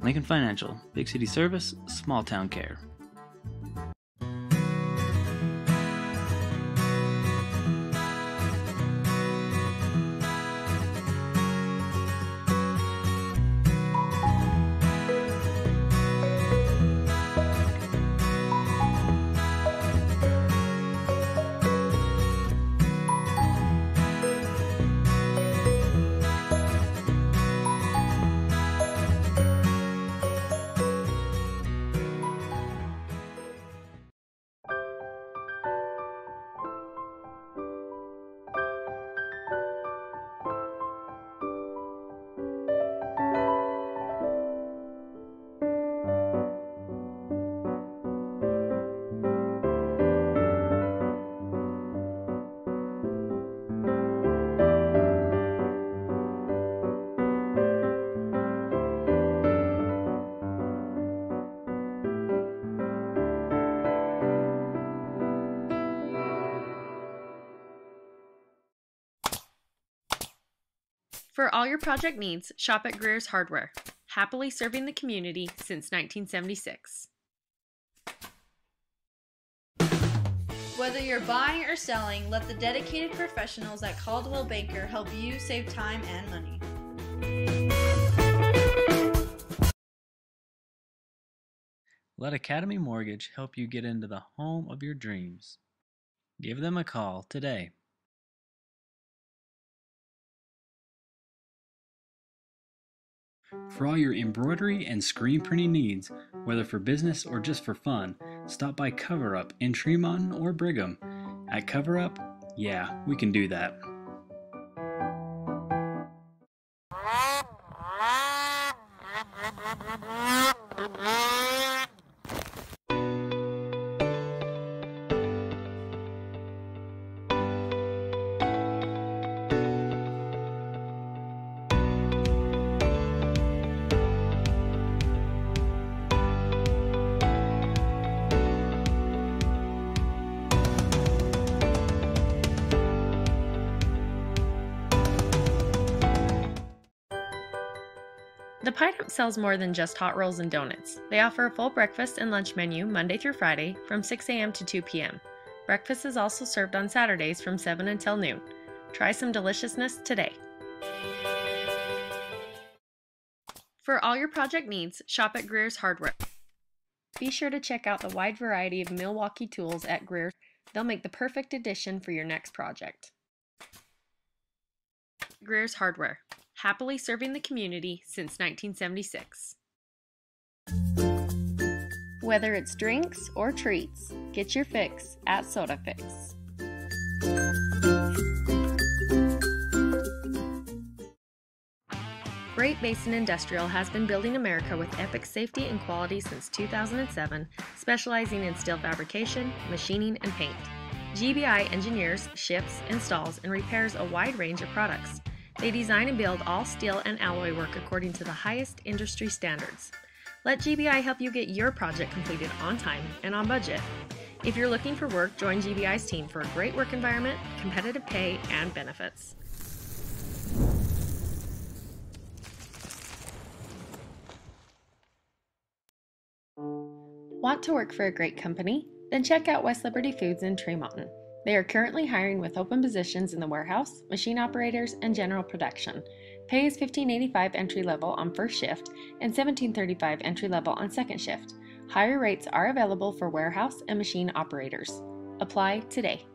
Lincoln Financial, big city service, small town care. For all your project needs, shop at Greer's Hardware, happily serving the community since 1976. Whether you're buying or selling, let the dedicated professionals at Caldwell Banker help you save time and money. Let Academy Mortgage help you get into the home of your dreams. Give them a call today. For all your embroidery and screen printing needs, whether for business or just for fun, stop by Cover Up in Tremont or Brigham. At Cover Up, yeah, we can do that. The Pie Dump sells more than just hot rolls and donuts. They offer a full breakfast and lunch menu Monday through Friday from 6 a.m. to 2 p.m. Breakfast is also served on Saturdays from 7 until noon. Try some deliciousness today. For all your project needs, shop at Greer's Hardware. Be sure to check out the wide variety of Milwaukee tools at Greer's. They'll make the perfect addition for your next project. Greer's Hardware, happily serving the community since 1976. Whether it's drinks or treats, get your fix at Soda Fix. Great Basin Industrial has been building America with epic safety and quality since 2007, specializing in steel fabrication, machining, and paint. GBI engineers, ships, installs, and repairs a wide range of products. They design and build all steel and alloy work according to the highest industry standards. Let GBI help you get your project completed on time and on budget. If you're looking for work, join GBI's team for a great work environment, competitive pay, and benefits. Want to work for a great company? Then check out West Liberty Foods in Tremont. They are currently hiring with open positions in the warehouse, machine operators, and general production. Pay is $15.85 entry level on first shift and $17.35 entry level on second shift. Higher rates are available for warehouse and machine operators. Apply today.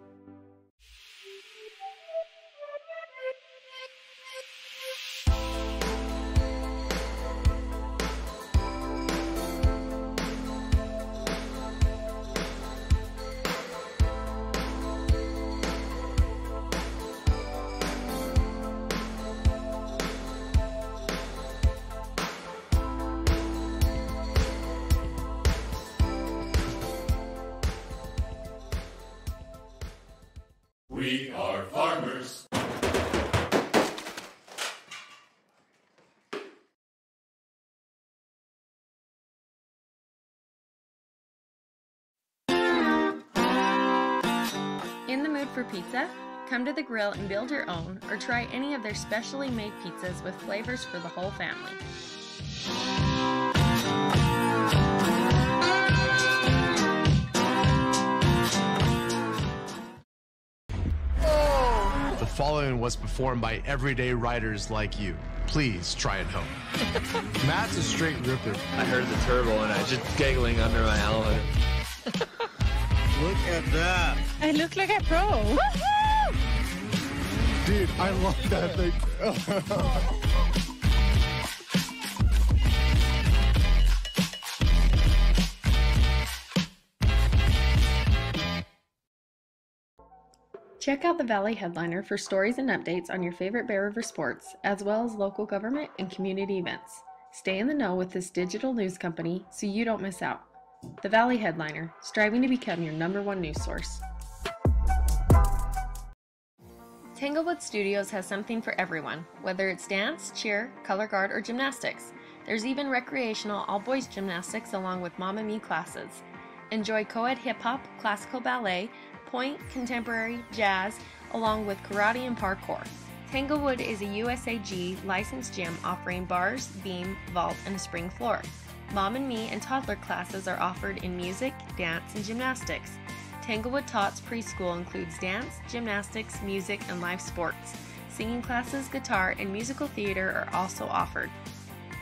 We are farmers. In the mood for pizza? Come to the grill and build your own, or try any of their specially made pizzas with flavors for the whole family. The following was performed by everyday riders like you. Please try it home. Matt's a straight ripper. I heard the turbo and I was just giggling under my helmet. Look at that. I look like a pro. Woohoo! Dude, I love that thing. Check out the Valley Headliner for stories and updates on your favorite Bear River sports, as well as local government and community events. Stay in the know with this digital news company so you don't miss out. The Valley Headliner, striving to become your #1 news source. Tanglewood Studios has something for everyone, whether it's dance, cheer, color guard, or gymnastics. There's even recreational all-boys gymnastics along with Mamma Mia classes. Enjoy co-ed hip-hop, classical ballet, point, contemporary, jazz, along with karate and parkour. Tanglewood is a USAG licensed gym offering bars, beam, vault, and a spring floor. Mom and Me and toddler classes are offered in music, dance, and gymnastics. Tanglewood Tots Preschool includes dance, gymnastics, music, and live sports. Singing classes, guitar, and musical theater are also offered.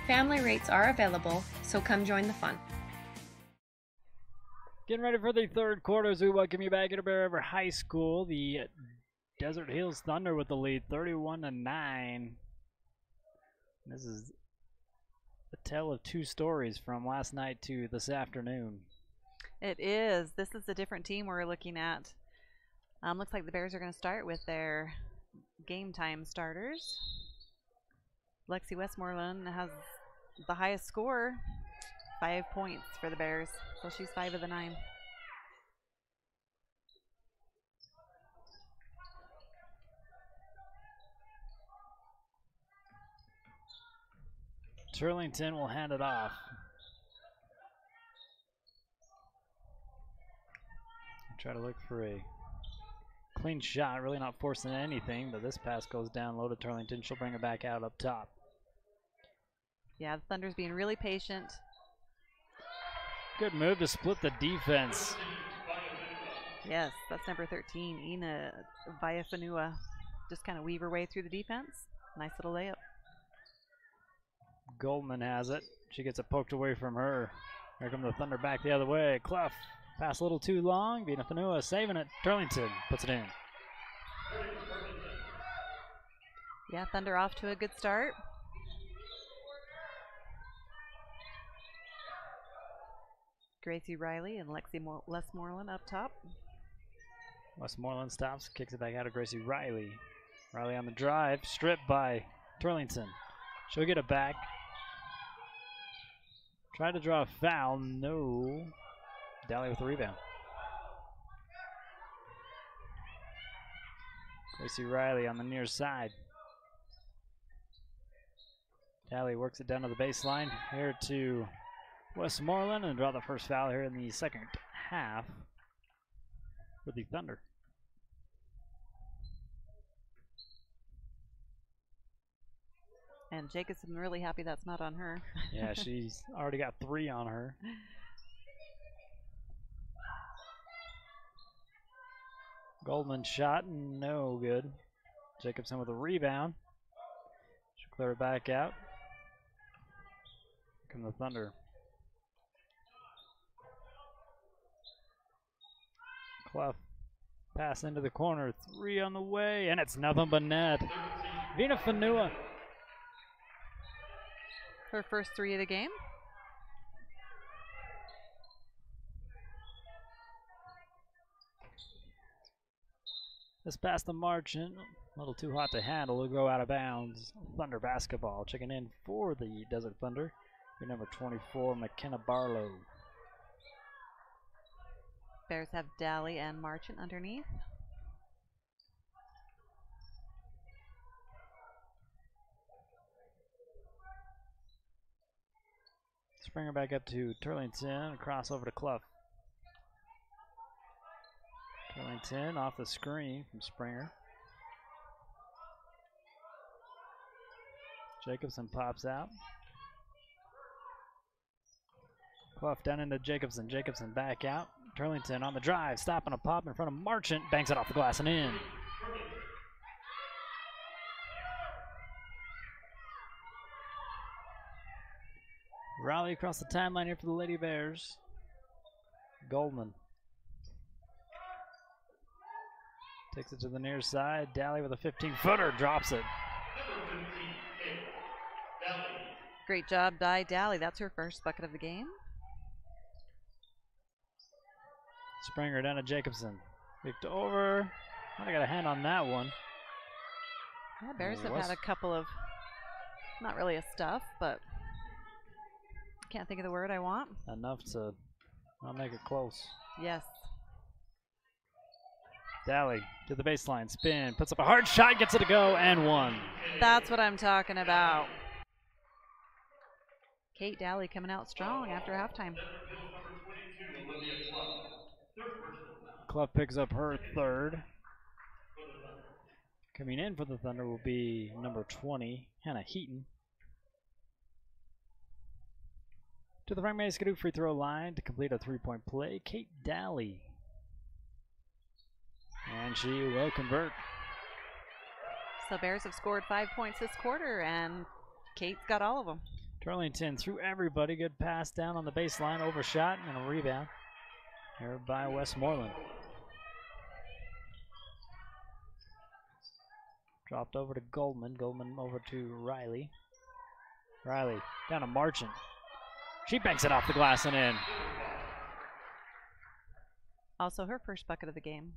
Family rates are available, so come join the fun. Getting ready for the third quarter as we welcome you back into Bear River High School. The Desert Hills Thunder with the lead, 31-9. This is a tale of two stories from last night to this afternoon. It is. This is a different team we're looking at. Looks like the Bears are going to start with their game time starters. Lexi Westmoreland has the highest score, 5 points for the Bears. So she's 5 of the 9. Turlington will hand it off. Try to look for a clean shot, really not forcing anything, but this pass goes down low to Turlington. She'll bring it back out up top. Yeah, the Thunder's being really patient. Good move to split the defense. Yes, that's number 13, Ina Viafanua. Just kind of weave her way through the defense. Nice little layup. Goldman has it. She gets it poked away from her. Here come the Thunder back the other way. Clough, pass a little too long. Viafanua saving it. Turlington puts it in. Yeah, Thunder off to a good start. Gracie Riley and Lexi Westmoreland up top. Westmoreland stops, kicks it back out to Gracie Riley. Riley on the drive, stripped by Turlington. She'll get it back. Try to draw a foul, no. Daly with the rebound. Gracie Riley on the near side. Daly works it down to the baseline. Here to Westmoreland and draw the first foul here in the second half for the Thunder. And Jacobson really happy that's not on her. Yeah, she's already got 3 on her. Goldman shot, no good. Jacobson with a rebound. She'll clear it back out. Come the Thunder. Clough pass into the corner. 3 on the way, and it's nothing but net. Vina Fanua. Her first 3 of the game. This pass to Marchant. A little too hot to handle. Will go out of bounds. Thunder basketball. Checking in for the Desert Thunder. Number 24, McKenna Barlow. Bears have Daly and Marchant underneath. Springer back up to Turlington. Cross over to Clough. Turlington off the screen from Springer. Jacobson pops out. Clough down into Jacobson. Jacobson back out. Turlington on the drive. Stopping a pop in front of Marchant. Banks it off the glass and in. Rally across the timeline here for the Lady Bears. Goldman takes it to the near side. Daly with a 15-footer. Drops it. Great job, Di Daly. That's her first bucket of the game. Springer down to Jacobson. Kicked over. I got a hand on that one. Yeah, Bears have had a couple of, not really a stuff, but can't think of the word I want. Enough to not make it close. Yes. Daly to the baseline. Spin. Puts up a hard shot. Gets it to go and one. That's what I'm talking about. Kate Daly coming out strong after halftime. Clough picks up her third. Coming in for the Thunder will be number 20, Hannah Heaton. To the Frank May Skidoo free throw line to complete a 3-point play, Kate Daly. And she will convert. So Bears have scored 5 points this quarter, and Kate's got all of them. Turlington through everybody. Good pass down on the baseline, overshot, and a rebound here by Westmoreland. Dropped over to Goldman. Goldman over to Riley. Riley down to Marchant. She banks it off the glass and in. Also her first bucket of the game.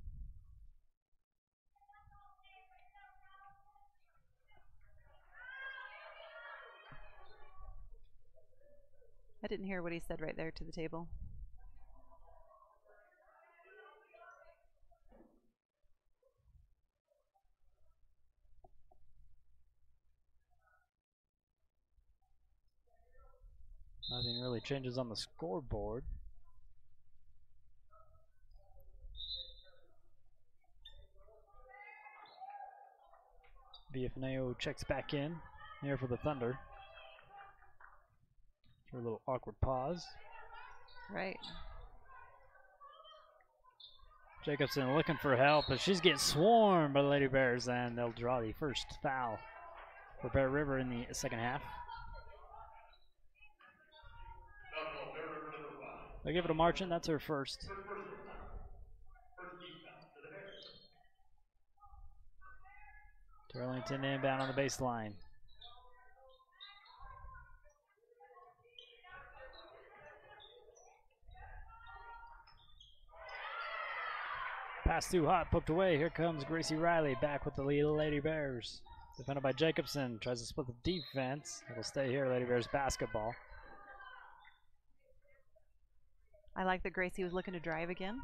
I didn't hear what he said right there to the table. Nothing really changes on the scoreboard. BFNAO checks back in here for the Thunder. For a little awkward pause. Right. Jacobson looking for help, but she's getting swarmed by the Lady Bears, and they'll draw the first foul for Bear River in the second half. They give it to Marchant. That's her first. Turlington inbound on the baseline. Pass too hot, poked away. Here comes Gracie Riley back with the Lady Bears. Defended by Jacobson. Tries to split the defense. It'll stay here, Lady Bears basketball. I like that Gracie was looking to drive again.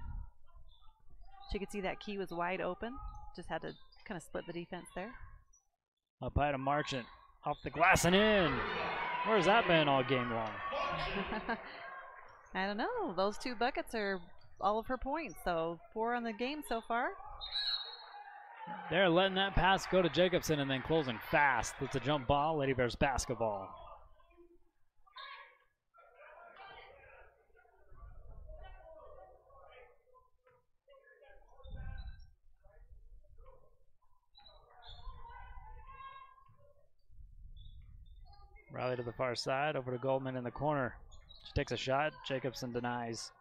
She could see that key was wide open. Just had to kind of split the defense there. Up high to Marchant. Off the glass and in. Where's that been all game long? I don't know. Those 2 buckets are all of her points. So 4 on the game so far. They're letting that pass go to Jacobson and then closing fast. It's a jump ball. Lady Bears basketball. Riley to the far side, over to Goldman in the corner. She takes a shot, Jacobson denies.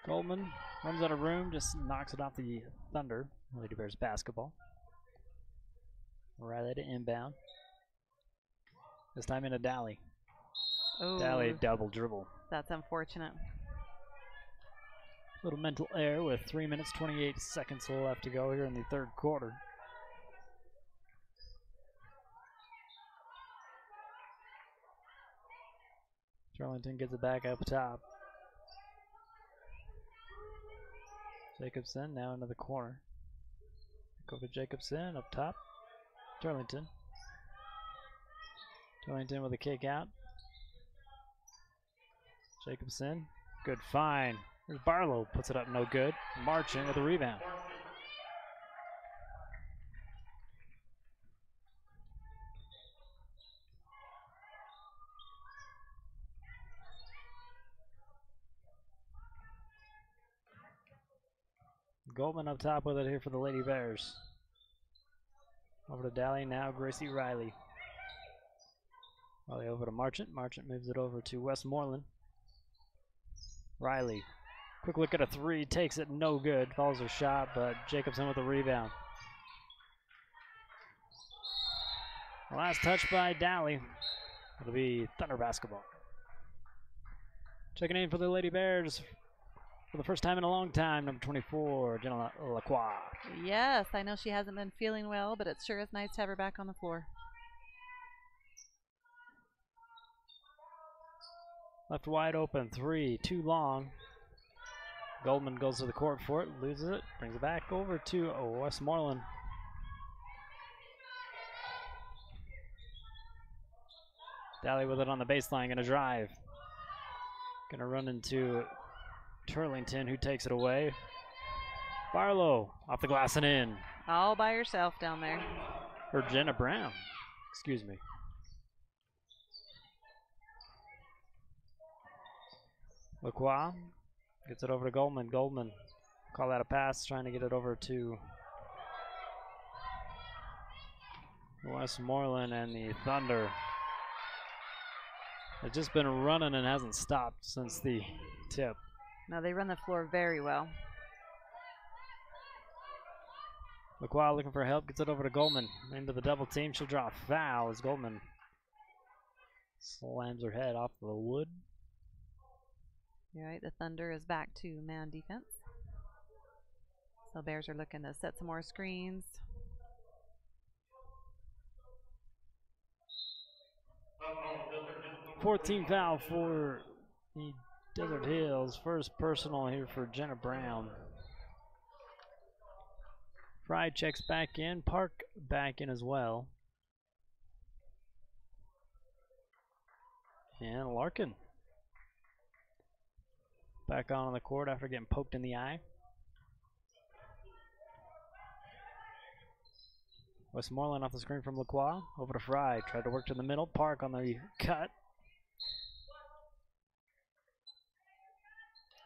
Goldman runs out of room, just knocks it off the Thunder. Lady Bears basketball. Riley to inbound. This time into Dally. Oh, Dally double dribble. That's unfortunate. Little mental error with 3 minutes 28 seconds left to go here in the third quarter. Turlington gets it back up top. Jacobson now into the corner. Go to Jacobson up top. Turlington. Turlington with a kick out. Jacobson. Good find. There's Barlow. Puts it up no good. Marching with a rebound. Goldman up top with it here for the Lady Bears. Over to Dally now, Gracie Riley. Riley over to Marchant. Marchant moves it over to Westmoreland. Riley. Quick look at a three, takes it no good. Follows her shot, but Jacobson with a rebound. Last touch by Dally. It'll be Thunder basketball. Checking in for the Lady Bears for the first time in a long time, number 24, Jenna Lacroix. Yes, I know she hasn't been feeling well, but it sure is nice to have her back on the floor. Left wide open, three, too long. Goldman goes to the court for it, loses it, brings it back over to Westmoreland. Dally with it on the baseline, gonna drive. Gonna run into Turlington, who takes it away. Barlow off the glass and in. All by herself down there. Or Jenna Brown, excuse me. Lacroix gets it over to Goldman. Goldman, call that a pass, trying to get it over to Westmoreland, and the Thunder. It's just been running and hasn't stopped since the tip. No, they run the floor very well. Lacroix looking for help, gets it over to Goldman. Into the double team, she'll draw a foul as Goldman slams her head off the wood. You're right, the Thunder is back to man defense. So Bears are looking to set some more screens. Fourth team foul for the Desert Hills. First personal here for Jenna Brown. Fry checks back in. Park back in as well. And Larkin back on the court after getting poked in the eye. Westmoreland off the screen from Lacroix. Over to Fry. Tried to work to the middle. Park on the cut.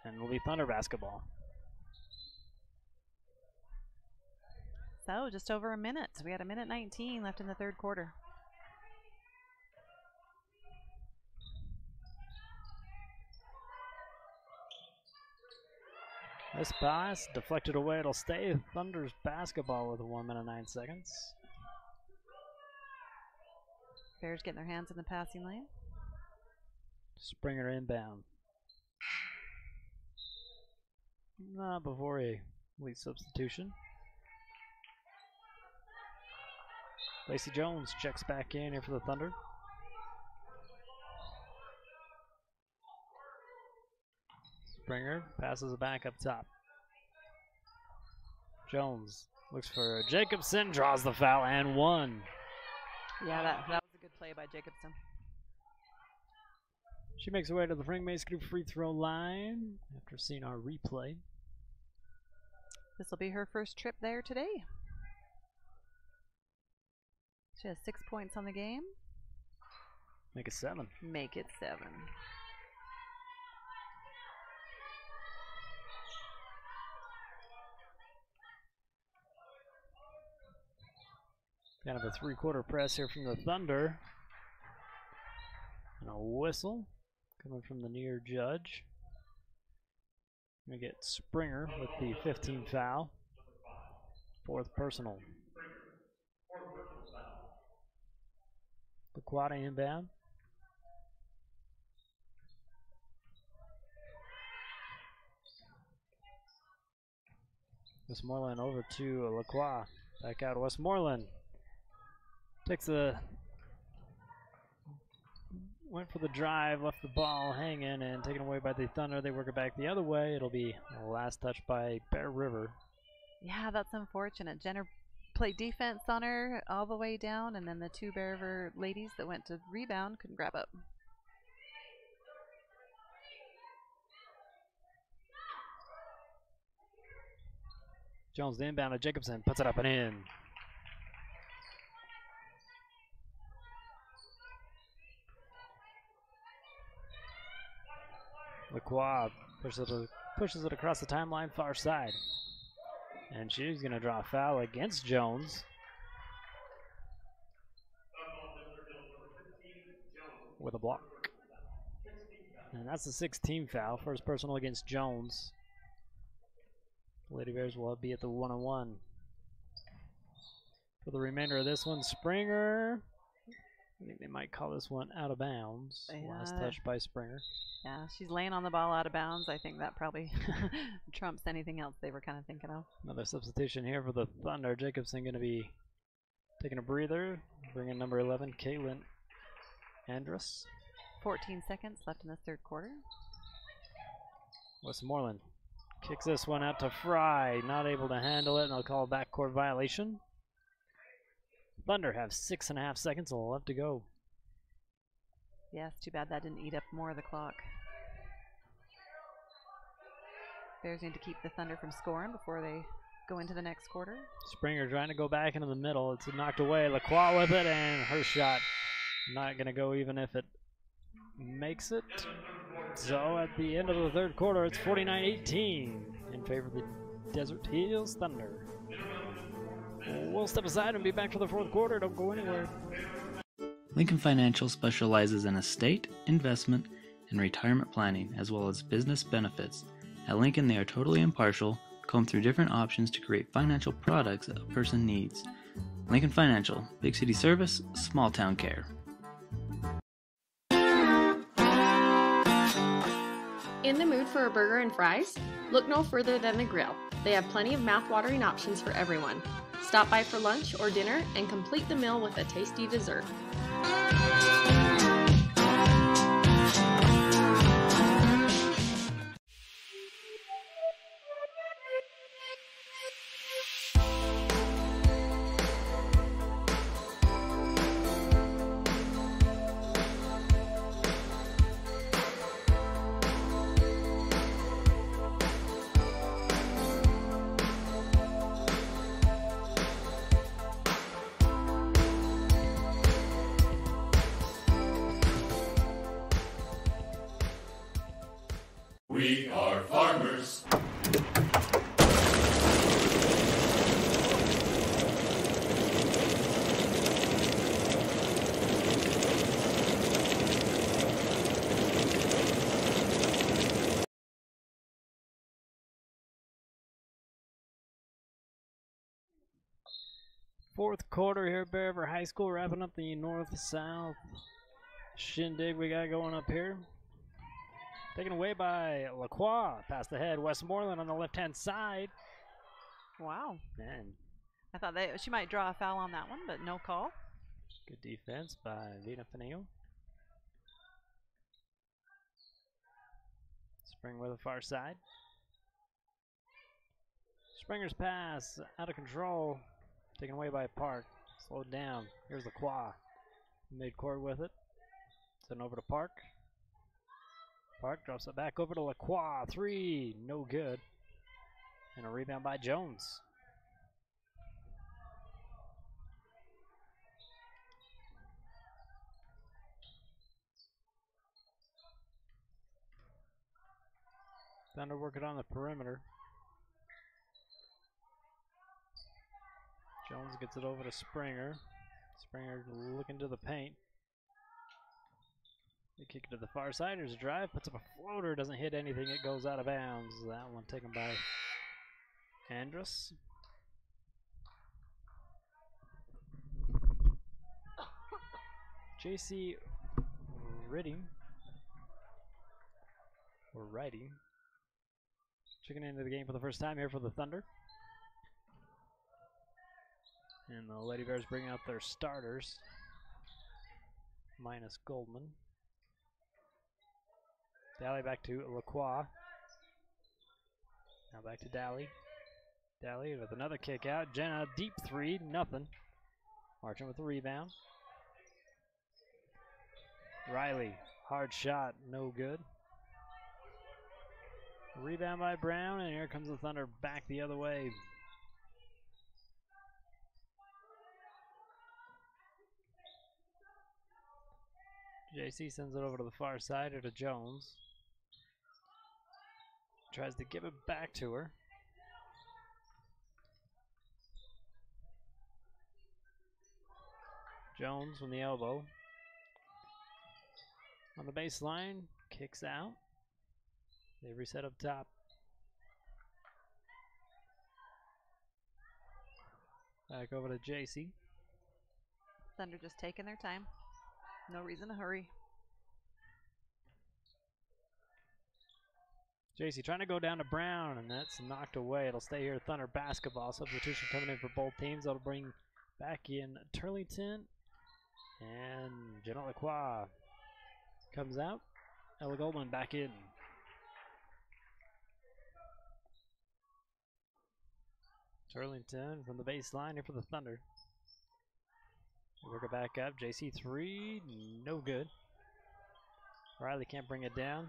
And it'll be Thunder basketball. So just over a minute. We had a minute 19 left in the third quarter. This pass deflected away. It'll stay Thunder's basketball with 1 minute 9 seconds. Bears getting their hands in the passing lane. Springer inbound. Not before a late substitution. Lacey Jones checks back in here for the Thunder. Springer passes it back up top. Jones looks for Jacobson, draws the foul, and one. Yeah, that was a good play by Jacobson. She makes her way to the Frank Mace Group free throw line after seeing our replay. This will be her first trip there today. She has 6 points on the game. Make it 7. Make it 7. Kind of a three-quarter press here from the Thunder. And a whistle coming from the near judge. We get Springer with the 15th foul. 4th personal. Laquata inbound. Westmoreland over to Lacroix. Back out to Westmoreland. Went for the drive, left the ball hanging, and taken away by the Thunder. They work it back the other way. It'll be a last touch by Bear River. Yeah, that's unfortunate. Jenner played defense on her all the way down, and then the 2 Bear River ladies that went to rebound couldn't grab up. Jones the inbound to Jacobson, puts it up and in. Lacroix pushes it across the timeline, far side. And she's going to draw a foul against Jones. With a block. And that's the 16th foul, first personal against Jones. Lady Bears will be at the 1-on-1. For the remainder of this one, Springer. I think they might call this one out of bounds. Last touch by Springer. Yeah, she's laying on the ball out of bounds. I think that probably trumps anything else they were kind of thinking of. Another substitution here for the Thunder. Jacobson going to be taking a breather. Bringing number 11, Caitlin Andrus. 14 seconds left in the third quarter. Westmoreland kicks this one out to Fry. Not able to handle it, and they'll call a backcourt violation. Thunder have 6.5 seconds left to go. Yeah, it's too bad that didn't eat up more of the clock. Bears need to keep the Thunder from scoring before they go into the next quarter. Springer trying to go back into the middle. It's knocked away. Lacroix with it, and her shot not going to go even if it makes it. So at the end of the third quarter, it's 49-18 in favor of the Desert Hills Thunder. We'll step aside and be back for the fourth quarter. Don't go anywhere. Lincoln Financial specializes in estate, investment, and retirement planning, as well as business benefits. At Lincoln, they are totally impartial, comb through different options to create financial products that a person needs. Lincoln Financial, big city service, small town care. In the mood for a burger and fries? Look no further than the Grill. They have plenty of mouth-watering options for everyone. Stop by for lunch or dinner and complete the meal with a tasty dessert. We are farmers. Fourth quarter here at Bear River High School, wrapping up the north-south shindig we got going up here. Taken away by Lacroix, past the head. Westmoreland on the left-hand side. Wow. Man. I thought she might draw a foul on that one, but no call. Good defense by Vina Fanil. Spring with the far side. Springer's pass out of control. Taken away by Park. Slowed down. Here's Lacroix. Mid-court with it. Send over to Park. Park drops it back over to Lacroix. 3, no good. And a rebound by Jones. Thunder working on the perimeter. Jones gets it over to Springer. Springer looking to the paint. They kick it to the far side. There's a drive. Puts up a floater. Doesn't hit anything. It goes out of bounds. That one taken by Andrus. JC Riding. Or Riding. Checking into the game for the first time here for the Thunder. And the Lady Bears bringing out their starters. Minus Goldman. Daly back to Lacroix. Now back to Daly. Daly with another kick out. Jenna, deep three, nothing. Marching with the rebound. Riley, hard shot, no good. Rebound by Brown, and here comes the Thunder back the other way. JC sends it over to the far side or to Jones. Tries to give it back to her. Jones from the elbow. On the baseline, kicks out. They reset up top. Back over to JC. Thunder just taking their time. No reason to hurry. JC trying to go down to Brown, and that's knocked away. It'll stay here. Thunder basketball. Substitution coming in for both teams. That'll bring back in Turlington. And Jenna Lacroix comes out. Ella Goldman back in. Turlington from the baseline here for the Thunder. Work it back up. JC 3, no good. Riley can't bring it down.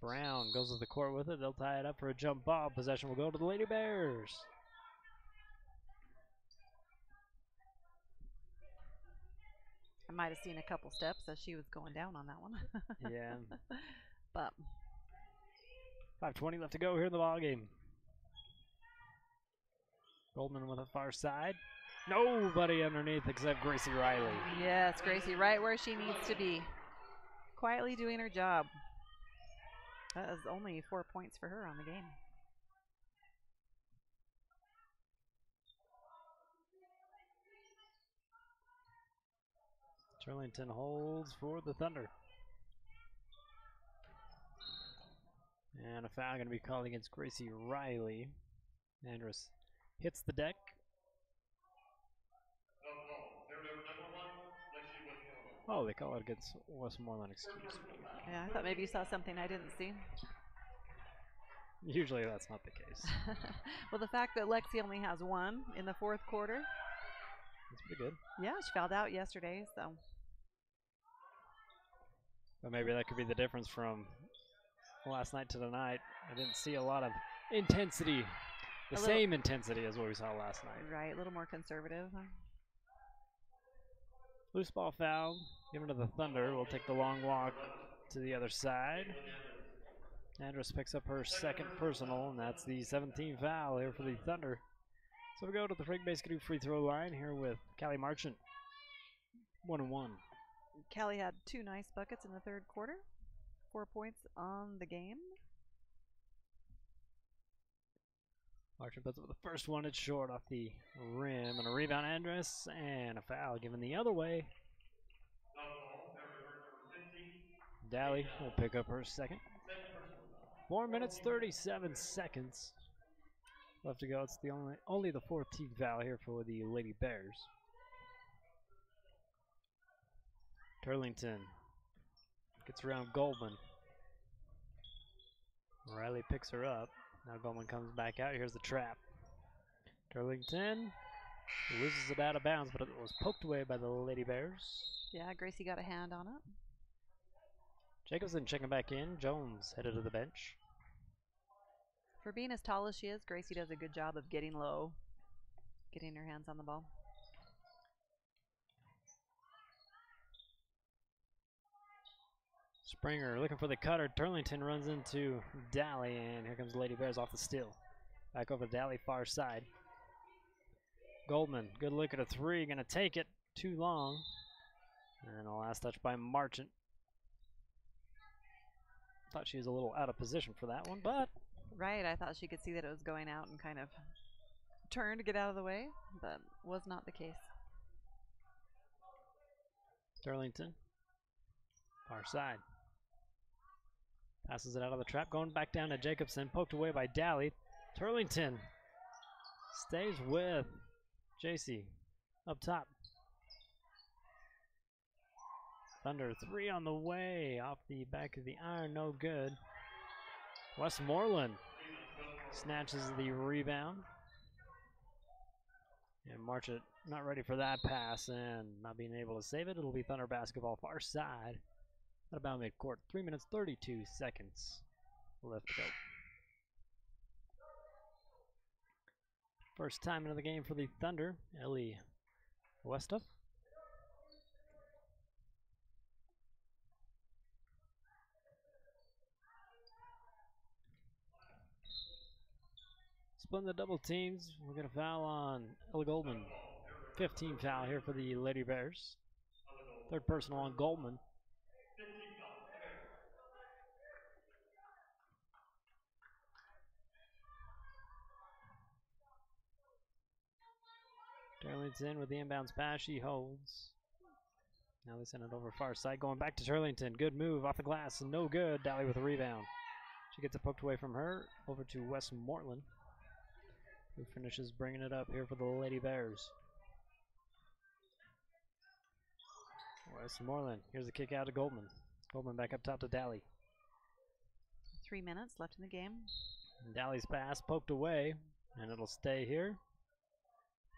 Brown goes to the court with it. They'll tie it up for a jump ball. Possession will go to the Lady Bears. I might have seen a couple steps as she was going down on that one. Yeah. But 5:20 left to go here in the ball game. Goldman with a far side. Nobody underneath except Gracie Riley. Yes, Gracie right where she needs to be. Quietly doing her job. That is only 4 points for her on the game. Turlington holds for the Thunder. And a foul going to be called against Gracie Riley. Andrus hits the deck. Oh, they call it against Westmoreland, excuse me. Yeah, I thought maybe you saw something I didn't see. Usually that's not the case. Well, the fact that Lexi only has one in the fourth quarter. That's pretty good. Yeah, she fouled out yesterday, so. But maybe that could be the difference from last night to tonight. I didn't see a lot of intensity. The same intensity as what we saw last night. Right, a little more conservative. Loose ball foul, given to the Thunder. We'll take the long walk to the other side. Andrus picks up her second personal, and that's the 17th foul here for the Thunder. So we go to the Frank Basketball free throw line here with Callie Marchant. 1-1. Callie had 2 nice buckets in the third quarter. 4 points on the game. Marchant puts up the first one. It's short off the rim. And a rebound, Andrus, and a foul given the other way. Daly will pick up her second. 4 minutes, 37 seconds left to go. It's the only the 14th foul here for the Lady Bears. Turlington gets around Goldman. Riley picks her up. Now Goldman comes back out. Here's the trap. Turlington loses it out of bounds, but it was poked away by the Lady Bears. Yeah, Gracie got a hand on it. Jacobson checking back in. Jones headed to the bench. For being as tall as she is, Gracie does a good job of getting low, getting her hands on the ball. Springer looking for the cutter. Turlington runs into Daly, and here comes Lady Bears off the steal. Back over to Daly, far side. Goldman, good look at a three, gonna take it. Too long. And the last Last touch by Marchant. Thought she was a little out of position for that one, but... Right, I thought she could see that it was going out and kind of turn to get out of the way, but was not the case. Turlington, far side. Passes it out of the trap, going back down to Jacobson, poked away by Daly. Turlington stays with JC up top. Thunder 3 on the way, off the back of the iron, no good. Westmoreland snatches the rebound. And Marchant not ready for that pass and not being able to save it. It'll be Thunder basketball far side at about midcourt. 3 minutes 32 seconds left to go. First time into the game for the Thunder, Ellie Westoff. Splitting the double teams, we're going to foul on Ella Goldman. 15 foul here for the Lady Bears. Third personal on Goldman. Turlington with the inbounds pass, she holds. Now they send it over far side, going back to Turlington. Good move off the glass, no good. Daly with a rebound. She gets it poked away from her, over to Westmoreland, who finishes bringing it up here for the Lady Bears. Westmoreland, here's the kick out to Goldman. Goldman back up top to Daly. 3 minutes left in the game. And Daly's pass poked away, and it'll stay here.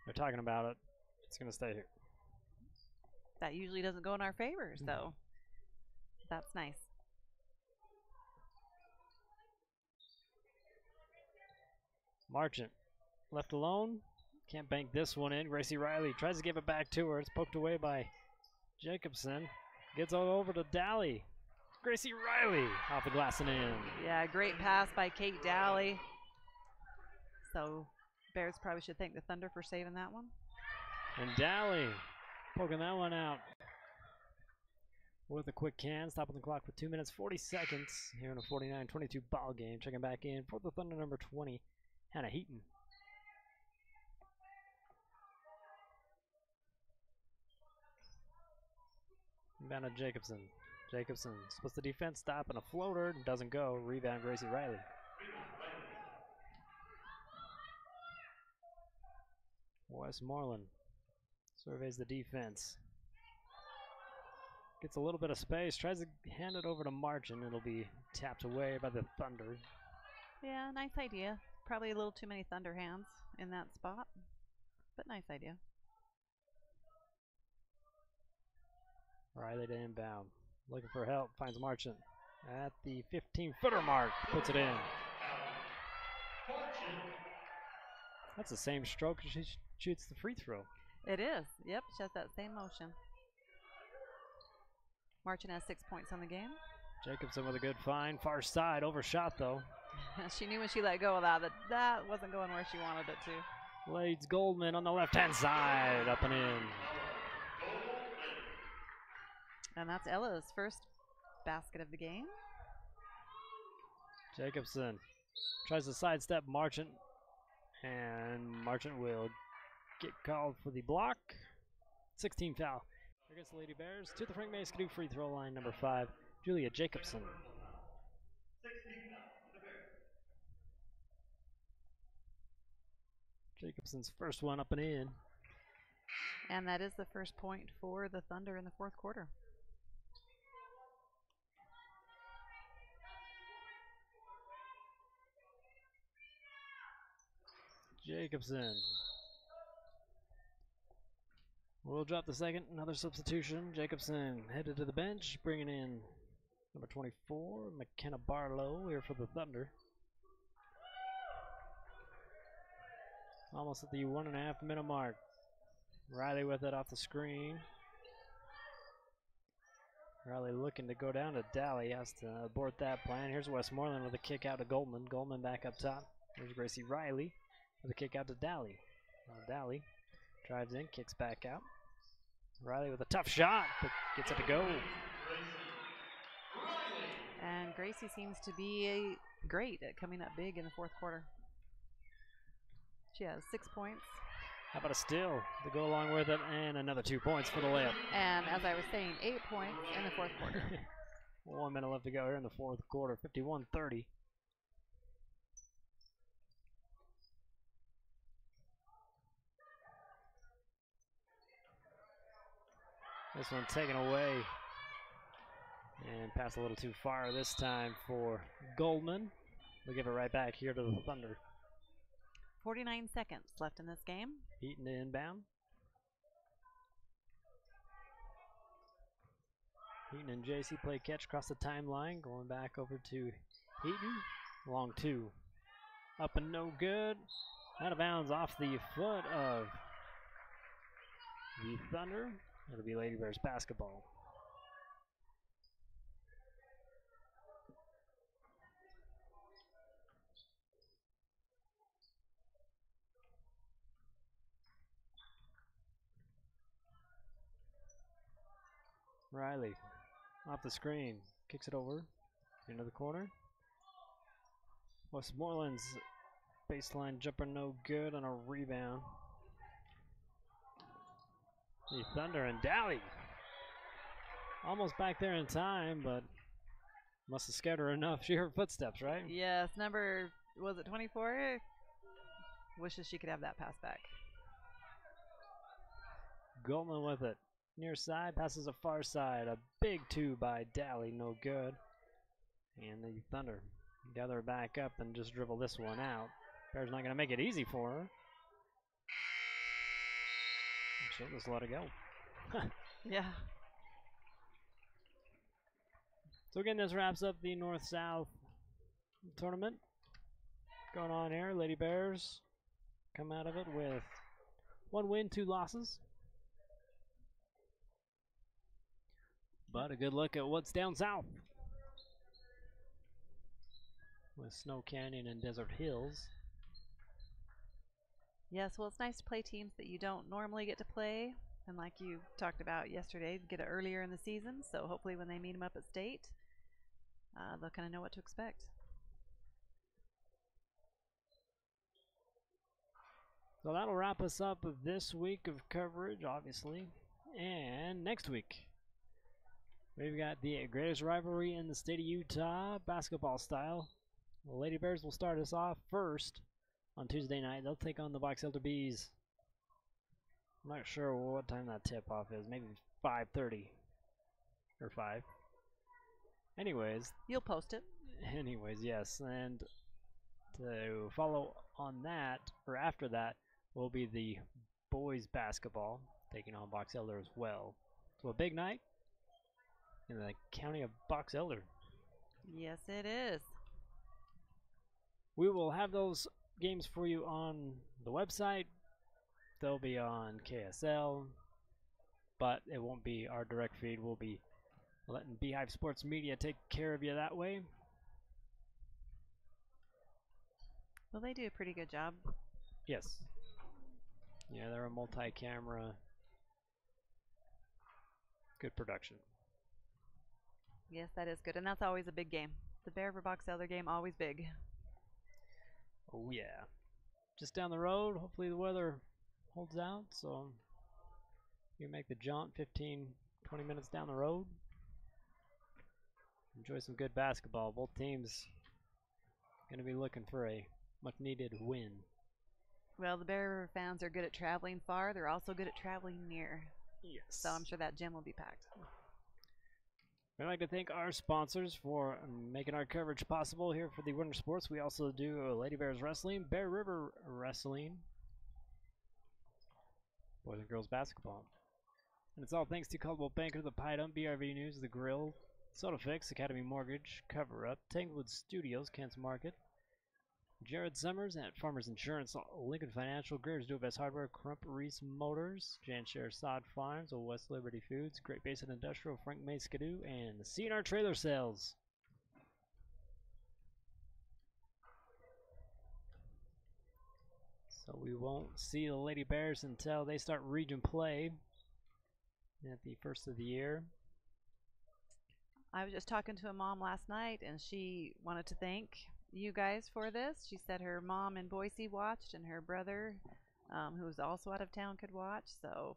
They're talking about it. It's going to stay here. That usually doesn't go in our favor, so that's nice. Marchant left alone. Can't bank this one in. Gracie Riley tries to give it back to her. It's poked away by Jacobson. Gets all over to Daly. Gracie Riley off the glass and in. Yeah, great pass by Kate Daly. So Bears probably should thank the Thunder for saving that one. And Daly poking that one out with a quick can, stopping the clock with 2 minutes 40 seconds here in a 49-22 ball game. Checking back in for the Thunder, number 20, Hannah Heaton. Inbound to Jacobson. Jacobson splits the defense, stop, and a floater. Doesn't go. Rebound, Gracie Riley. Westmoreland surveys the defense. Gets a little bit of space. Tries to hand it over to Marchant. It'll be tapped away by the Thunder. Yeah, nice idea. Probably a little too many Thunder hands in that spot, but nice idea. Riley to inbound. Looking for help. Finds Marchant at the 15-footer mark. Puts it in. That's the same stroke as she shoots the free throw. It is. Yep, she has that same motion. Marchant has 6 points on the game. Jacobson with a good find. Far side. Overshot, though. She knew when she let go of that wasn't going where she wanted it to. Leads Goldman on the left-hand side. Up and in. And that's Ella's first basket of the game. Jacobson tries to sidestep Marchant. And Marchant will get called for the block. 16 foul. Here gets the Lady Bears to the Frank May Skidoo free throw line, number 5, Julia Jacobson. Jacobson's first one up and in. And that is the first point for the Thunder in the fourth quarter. Jacobson will drop the second. Another substitution. Jacobson headed to the bench, bringing in number 24, McKenna Barlow, here for the Thunder. Almost at the 1.5 minute mark. Riley with it off the screen. Riley looking to go down to Daly. Has to abort that plan. Here's Westmoreland with a kick out to Goldman. Goldman back up top. Here's Gracie Riley with a kick out to Daly. Daly drives in, kicks back out. Riley with a tough shot, but gets it to go. And Gracie seems to be great at coming up big in the fourth quarter. She has 6 points. How about a steal to go along with it, and another 2 points for the layup. And as I was saying, 8 points in the fourth quarter. 1 minute left to go here in the fourth quarter, 51-30. This one taken away. And pass a little too far this time for Goldman. We'll give it right back here to the Thunder. 49 seconds left in this game. Heaton inbound. Heaton and JC play catch across the timeline. Going back over to Heaton. Long two. Up and no good. Out of bounds off the foot of the Thunder. It'll be Lady Bears basketball. Riley off the screen, kicks it over into the corner. Westmoreland's baseline jumper no good on a rebound. The Thunder and Dally almost back there in time, but must have scared her enough. She heard footsteps, right? Yes, number, was it 24? Wishes she could have that pass back. Goldman with it. Near side, passes a far side. A big two by Dally, no good. And the Thunder gather back up and just dribble this one out. Bears not going to make it easy for her. She'll just let it go. Yeah. So again, this wraps up the North-South tournament going on here. Lady Bears come out of it with 1 win, 2 losses. But a good look at what's down south with Snow Canyon and Desert Hills. Yes, well, it's nice to play teams that you don't normally get to play. And like you talked about yesterday, get it earlier in the season. So hopefully when they meet them up at state, they'll kind of know what to expect. So that'll wrap us up with this week of coverage, obviously. And next week, we've got the greatest rivalry in the state of Utah, basketball style. The Lady Bears will start us off first on Tuesday night. They'll take on the Box Elder Bees. I'm not sure what time that tip-off is. Maybe 5:30 or 5. Anyways. You'll post it. Anyways, yes. And to follow on that, or after that, will be the boys basketball, taking on Box Elder as well. So a big night in the county of Box Elder. Yes, it is. We will have those games for you on the website. They'll be on KSL, but it won't be our direct feed. We'll be letting Beehive Sports Media take care of you that way. Well, they do a pretty good job. Yes. Yeah, they're a multi-camera. Good production. Yes, that is good, and that's always a big game. The Bear River Box Elder game, always big. Oh yeah. Just down the road, hopefully the weather holds out, so you can make the jaunt 15-20 minutes down the road. Enjoy some good basketball. Both teams going to be looking for a much-needed win. Well, the Bear River fans are good at traveling far. They're also good at traveling near. Yes. So I'm sure that gym will be packed. We'd like to thank our sponsors for making our coverage possible here for the Winter Sports. We also do Lady Bears Wrestling, Bear River Wrestling, boys and girls basketball. And it's all thanks to Caldwell Banker, the Pie Dump, BRV News, The Grill, Soda Fix, Academy Mortgage, Cover Up, Tanglewood Studios, Kent's Market, Jared Summers at Farmers Insurance, Lincoln Financial, Greer's Do Best Hardware, Crump Reese Motors, Janshare Sod Farms, Old West Liberty Foods, Great Basin Industrial, Frank May Skidoo, and CNR Trailer Sales. So we won't see the Lady Bears until they start region play at the first of the year. I was just talking to a mom last night, and she wanted to thank you guys for this. She said her mom in Boise watched, and her brother, who was also out of town, could watch. So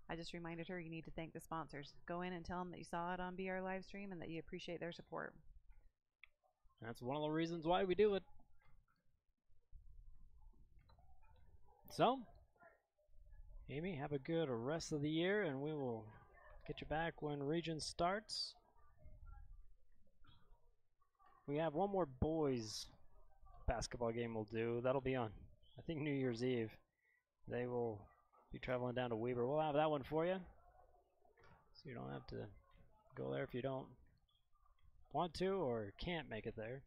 I just reminded her you need to thank the sponsors. Go in and tell them that you saw it on BR Livestream and that you appreciate their support. That's one of the reasons why we do it. So, Amy, have a good rest of the year, and we will get you back when Region starts. We have one more boys basketball game we'll do. That'll be on, I think, New Year's Eve. They will be traveling down to Weber. We'll have that one for you, so you don't have to go there if you don't want to or can't make it there.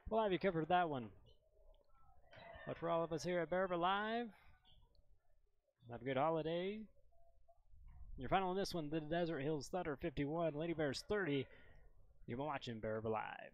We'll have you covered that one. But for all of us here at Bear River Live, have a good holiday. Your final on this one, the Desert Hills Thunder 51, Lady Bears 30. You've been watching Bear River Live.